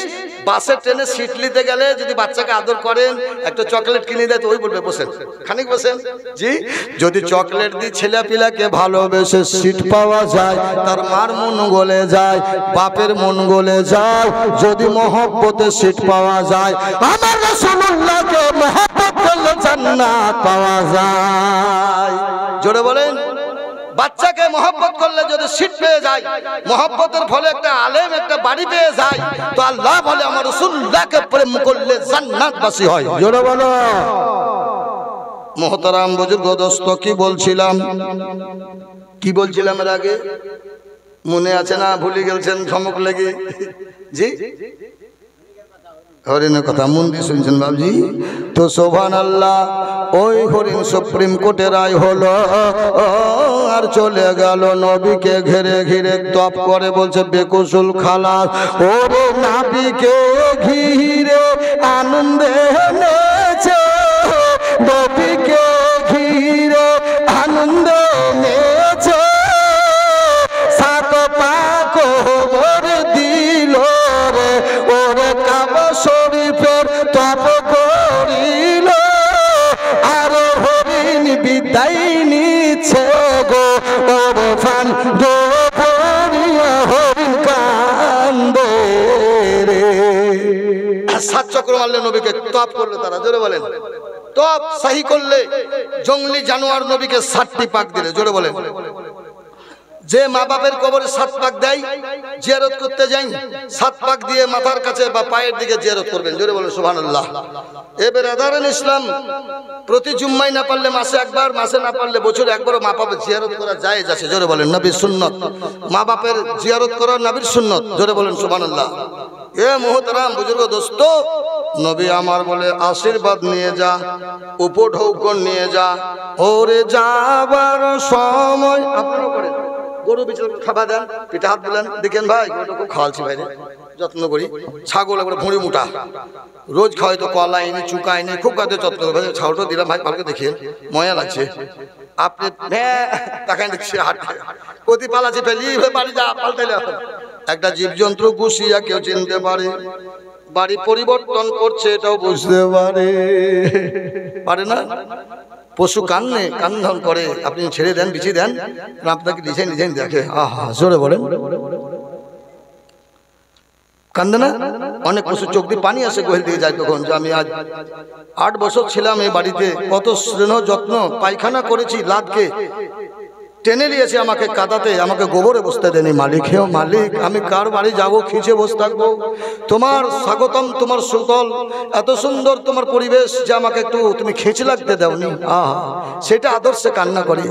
বাসে ট্রেনে সিট নিতে গেলে যদি বাচ্চাকে আদর করেন একটা চকলেট কিনে দেয় তো ওই বলবে বসেন খানিক বসেন জি যদি চকলেট দিয়ে ছেলে পিলাকে ভালোবেসে সিট পাওয়া যায় তার মার মন গলে যায় বাপের মন গলে যায় যদি মহব্বতে সিট পাওয়া যায় আমার রাসূলুল্লাহকে মহব্বত করলে জান্নাত পাওয়া যায় জোরে বলেন বাচ্চাকে মহব্বত করলে যদি সিট পেয়ে যায় মহব্বতের ফলে একটা আলেম একটা বাড়ি পেয়ে যায় তো আল্লাহ বলে আমার রাসূলুল্লাহকে প্রেম করলে জান্নাতবাসী হয় জোরে বলো মুহতারাম বুজুর্গ দোস্ত কি বলছিলাম এর আগে মনে আছে না ভুলে গেছেন চমক লেগে জি হরিণের কথা মন দিয়ে শুনছেন বাবজি তো সুবহানাল্লাহ ওই হরিণ সুপ্রিম কোর্টে রায় হলো আর চলে গেল নবীকে ঘিরে ঘিরে তপ করে বলছে বেকুসুল খালাস ওরে নবীকে ঘিরে আনন্দে নেচে নবীকে ঘিরে আনন্দে নেচে সাত পাক ওরে দিল রে ওরে কাবা শরীফের তপ করিল আর হরিণ বিদায় নিচ্ছে গো ওরে ফান দো পড়িয়া হরিণ কান্দে রে সাত চক্র মারলে নবীকে তপ করলো তারা জোরে বলেন তপ সহি করলে জঙ্গলি জানোয়ার নবীকে 7টি পাক দিলে জোরে বলেন যে মা বাপের কবরে 7 পাক দেয় জিয়ারত করতে যাই 7 পাক দিয়ে মাথার কাছে বা পায়ের দিকে জিয়ারত করবেন জোরে বলেন সুবহানাল্লাহ এবারে আদারুল ইসলাম প্রতি জুম্মায় না পারলে মাসে একবার মাসে না পারলে বছরে একবার মা বাপের জিয়ারত করা জায়েজ আছে জোরে বলেন নবীর সুন্নাত মা বাপের জিয়ারত করা নবীর সুন্নাত জোরে বলেন সুবহানাল্লাহ এ মুহতারাম বুজুর্গ দোস্ত নবী আমার বলে আশীর্বাদ নিয়ে যা উপঢৌকন নিয়ে যা ওরে যাবার সময় আপনারা করেন গরু বিচল খাবার দেন পিঠা হাত দিলেন দেখেন ভাই গরুটা খুব খাওয়াচ্ছি ভাই যত্ন করি ছাগল একবার ভুঁড়ি মোটা রোজ খাওয়াই তো কলা এনে চুকা এনে খুব কাঁদে যত্ন করে ছাগলটা দিলাম ভাই ভালো দেখেন ময়া লাগছে আপনি তাকাই দেখছি হাট প্রতি পালাচ্ছে ফেলি বাড়ি যা পাল্টাইলে একটা জীবজন্তু গুছিয়া কেউ চিনতে পারে বাড়ি পরিবর্তন করছে এটাও বুঝতে পারে না পশু কান্দন করে আপনি ছেড়ে দেন বিছিয়ে দেন আপনাকে ডিজাইন দেখে আহা জোরে বলেন কান্দে না অনেক পশু চোখ দিয়ে পানি আসে গোহেল দিয়ে যায় তখন যে আমি আজ 8 বছর ছিলাম এই বাড়িতে কত স্নেহ যত্ন পায়খানা করেছি লাদকে টেনে নিয়েছে আমাকে কাদাতে আমাকে গোবরে বসতে দেনি মালিক হেও মালিক আমি কার বাড়ি যাবো খিচে বসে থাকবো তোমার স্বাগতম তোমার সুতল এত সুন্দর তোমার পরিবেশ যে আমাকে একটু তুমি খেঁচে লাগতে দাওনি আহা সেটা আদর্শে কান্না করে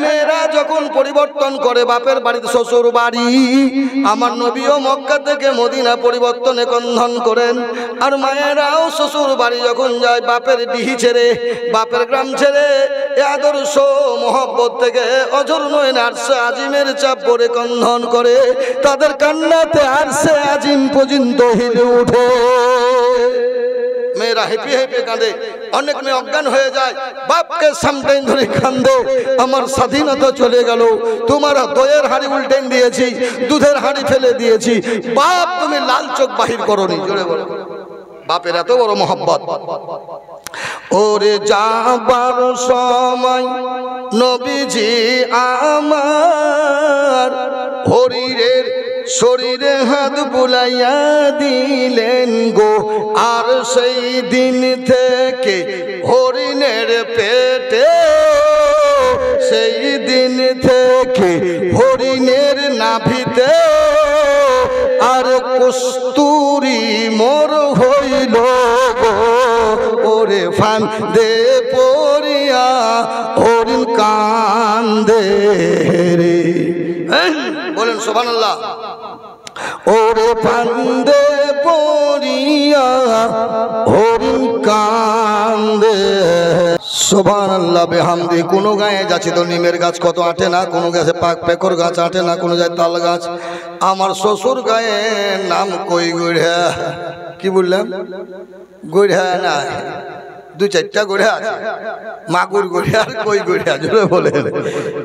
মেয়েরা যখন পরিবর্তন করে বাপের বাড়িতে শ্বশুর বাড়ি আমার নবীও মক্কা থেকে মদিনা পরিবর্তনে কন্ধন করেন আর মায়েরাও শ্বশুর বাড়ি যখন যায় বাপের ডিহি ছেড়ে বাপের গ্রাম ছেড়ে এ আদর্শ মহব্বত থেকে অজর নয় আরশে আজিমের চাপ পরে কন্ধন করে তাদের কান্নাতে আরশে আজিম পর্যন্ত হিলে ওঠে মেয়েরা হেপি হেপি কাঁদে অনেক মেয়ে অজ্ঞান হয়ে যায় বাপকে সামটাইন ধরে কান্দে আমার স্বাধীনতা চলে গেল তোমার দইয়ের হাঁড়ি উল্টেন দিয়েছি দুধের হাঁড়ি ফেলে দিয়েছি বাপ তুমি লাল চোখ বাহির করনি জোরে বলো বাপের এত বড় মহব্বত ওরে যাবার সময় নবীজি আমার হরিরের শরীরে হাত বুলাইয়া দিলেন গো। আর সেই দিন থেকে হরিণের পেটে, সেই দিন থেকে হরিণের নাভিতে আর কস্তুরী মোর হইল গো। ওরে ফান্দে পড়িয়া হরিণ কান্দে রে। বলেন সুবহানাল্লাহ। ওরে ফান্দে পড়িয়া হরিণ কান্দে। সুবহানাল্লাহ বিহামদি। কোনো গায়ে যাচ্ছে তো নিমের গাছ কত আটে না, কোনো গাছে পেকর গাছ আটে না, কোনো যায় তাল গাছ। আমার শ্বশুর গায়ে নাম কই গড়িয়া। কি বললাম? গড়িয়া না, দু চারটা গড়িয়া আছে, মাগুর গড়িয়া আর কই গড়িয়া। জোরে বলে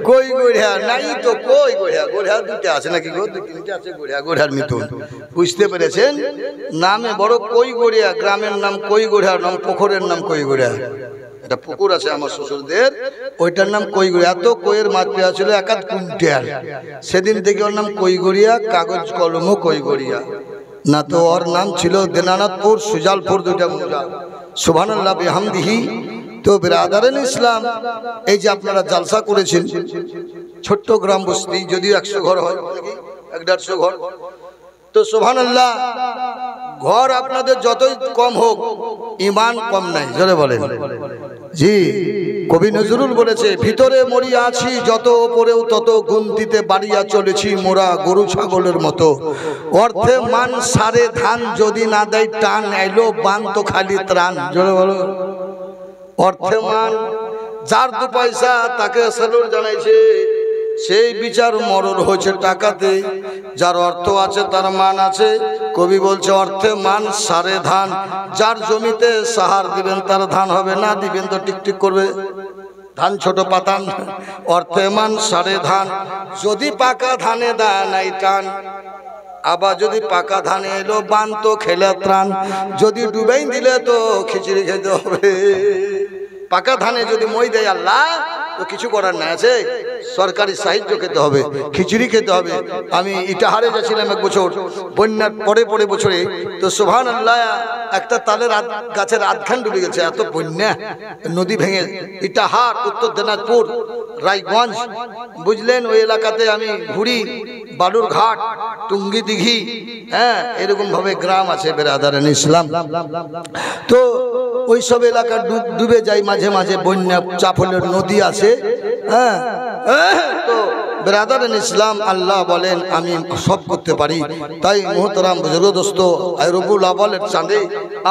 কই গড়িয়া নাই তো, কই গড়িয়া। গড়িয়া দুটো আছে নাকি গো? দু তিনটে আছে গড়িয়া, গড়িয়ার মিথুন। বুঝতে পেরেছেন? নামে বড় কই গড়িয়া, গ্রামের নাম কই গড়িয়া, নাম পুকুরের নাম কই গড়িয়া। একটা পুকুর আছে আমার শ্বশুরদের, ওইটার নাম কই গড়িয়া। এত কইয়ের মাত্রা ছিল 1 কুইন্টাল। সেদিন থেকে ওর নাম কই গড়িয়া, কাগজ কলমও কই গড়িয়া। না তো ওর নাম ছিল দেনানাথপুর, সুজালপুর, দুইটা মুজা। সুবহানাল্লাহ বিহামদিহি। তো বিরাদারান ইসলাম, এই যে আপনারা জালসা করেছেন, ছোট্ট গ্রাম বস্তি, যদিও 100 ঘর হয়, 150 ঘর, তো সুবহানাল্লাহ ঘর আপনাদের যতই কম হোক, ঈমান কম নাই। জোরে বলেন জি। কবি নজরুল বলেছে, ভিতরে মরিয়া আছি যত, ওপরেও তত, গুণ দিতে বাড়িয়া চলেছি মোরা গরু ছাগলের মতো। অর্থে মান সারে ধান, যদি না দেয় টান, এলো বান তো খালি ত্রাণ। জোরে বলো। অর্থে মান, যার 2 পয়সা তাকে স্যালুট জানাইছে, সেই বিচার মরণ হয়েছে টাকাতে। যার অর্থ আছে তার মান আছে। কবি বলছে, অর্থে মান সারে ধান, যার জমিতে সাহার দিবেন তার ধান হবে, না দিবেন তো টিকটিক করবে, ধান ছোট পাতান। অর্থে মান সারে ধান, যদি পাকা ধানে দেয় নাই টান, আবার যদি পাকা ধানে এলো বান তো খেলে ত্রাণ। যদি ডুবেই দিলে তো খিচুড়ি খেতে হবে। পাকা ধানে যদি মই দেয় আল্লাহ, তো কিছু করার না আছে, সরকারি সাহায্য খেতে হবে, খিচুড়ি খেতে হবে। আমি ইটাহারে যাচ্ছিলাম 1 বছর, বন্যার পরে বছরে, তো সুবহানাল্লাহ একটা তালের গাছের আধখান ডুবে গেছে, এত বন্যা, নদী ভেঙে। ইটাহার, উত্তর দিনাজপুর, রায়গঞ্জ, বুঝলেন? ওই এলাকাতে আমি ঘুরি, বালুর ঘাট, টুঙ্গি দিঘি, হ্যাঁ, এরকম ভাবে গ্রাম আছে বিরাদারান ইসলাম। তো ওই সব এলাকা ডুবে যায় মাঝে মাঝে, বন্যা চাপ হলে নদী আছে, হ্যাঁ। তো বিরাদারান ইসলাম, আল্লাহ বলেন আমি সব করতে পারি। তাই মোহতারাম বুজুর্গ দোস্ত, রব্বুল আওয়ালের চাঁদে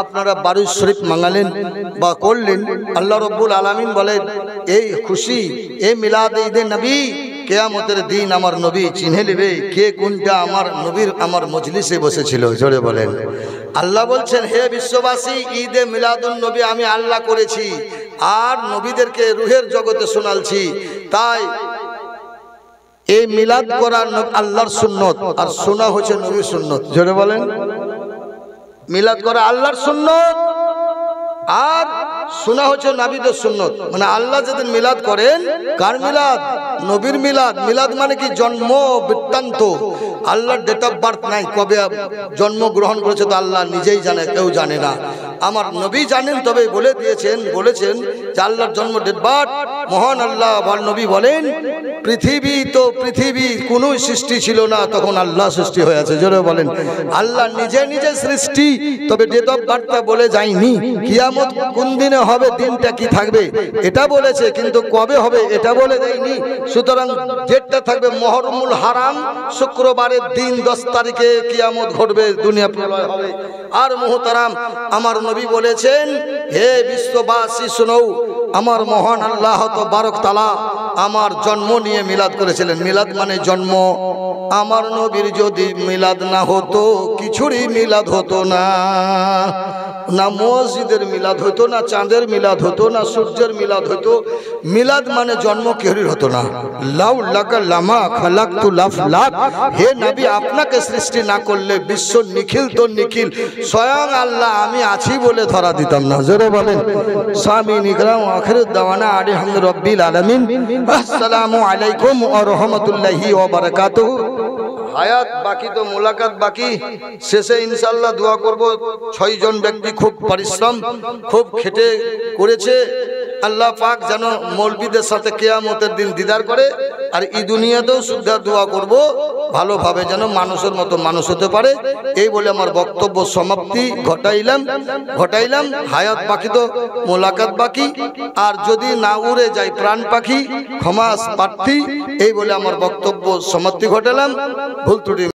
আপনারা বারুদ শরীফ মাঙ্গালেন বা করলেন। আল্লাহ রব্বুল আলামিন বলেন, এই খুশি, এই মিলাদ ঈদে নবী, কিয়ামতের দিন আমার নবী চিনে নেবে কে কোনটা আমার নবীর আমার মজলিসে বসেছিল। জোরে বলেন। আল্লাহ বলছেন, হে বিশ্ববাসী, ঈদে মিলাদুন নবী আমি আল্লাহ করেছি, আর নবীদেরকে রুহের জগতে শোনালছি। তাই এই মিলাদ করা আল্লাহর সুন্নত, আর শোনা হচ্ছে নবীর সুন্নত। জোরে বলেন। মিলাদ করা আল্লাহর সুন্নত, আর শোনা হচ্ছে নবীদের সুন্নত। মানে আল্লাহ যেদিন মিলাদ করেন, কার মিলাদ? নবীর মিলাদ। মিলাদ মানে কি? জন্ম বৃত্তান্ত। আল্লাহর ডেট অফ বার্থ নাই, কবে জন্মগ্রহণ করেছে তো আল্লাহ নিজেই জানে, কেউ জানে না। আমার নবী জানেন, তবে বলেছেন যে আল্লাহর জন্ম ডেট বার্থ। মহান আল্লাহ নবী বলেন, পৃথিবী কোনো সৃষ্টি ছিল না, তখন আল্লাহ সৃষ্টি হয়েছে। জোরে বলেন। আল্লাহ নিজে সৃষ্টি, তবে ডেট অফ বার্থটা বলে যায়নি। কিয়ামত কোন দিনে হবে, দিনটা কি থাকবে এটা বলেছে, কিন্তু কবে হবে এটা বলে দেয়নি। সুতরাং ডেটটা থাকবে মুহররমুল হারাম, শুক্রবারের দিন 10 তারিখে কিয়ামত ঘটবে, দুনিয়া প্রলয় হবে। আর মুহতারাম আমার নবী বলেছেন, হে বিশ্ববাসী শুনো, আমার মহান আল্লাহ তাবারক তাআলা আমার জন্ম নিয়ে মিলাদ করেছিলেন। মিলাদ মানে জন্ম। আমার নবীর যদি মিলাদ না হতো, কিছুরই মিলাদ হতো না। না মসজিদের মিলাদ হতো, না চাঁদের মিলাদ হতো, না সূর্যের মিলাদ হতো। মিলাদ মানে জন্ম কেউরির হতো না। লাউ লাকা লামা খালাকতু লাফ লাক, হে নবী আপনাকে সৃষ্টি না করলে বিশ্ব নিখিল তো নিখিল, স্বয়ং আল্লাহ আমি আছি বলে ধরা দিতাম না। জোরে বলেন। সামিন ইকরাম আখিরুদ দাওয়ানা আলহামদুলিল্লাহি রাব্বিল আলামিন। আসসালামু আলাইকুম ওয়া রাহমাতুল্লাহি ওয়া বারাকাতুহু। হায়াত বাকি তো মোলাকাত বাকি। শেষে ইনশাআল্লাহ দোয়া করব 6 জন ব্যক্তি খুব পরিশ্রম খুব খেটে করেছে। আল্লাহ পাক যেন মৌলবীদের সাথে কিয়ামতের দিন দিদার করে। আর এই দুনিয়াতেও সুদ্ধা দোয়া করব ভালোভাবে যেন মানুষের মতো মানুষ হতে পারে। এই বলে আমার বক্তব্য সমাপ্তি ঘটাইলাম। হায়াত বাকি তো মোলাকাত বাকি। আর যদি না উড়ে যায় প্রাণ পাখি ক্ষমা প্রার্থী। এই বলে আমার বক্তব্য সমাপ্তি ঘটালাম। ভুল ত্রুটি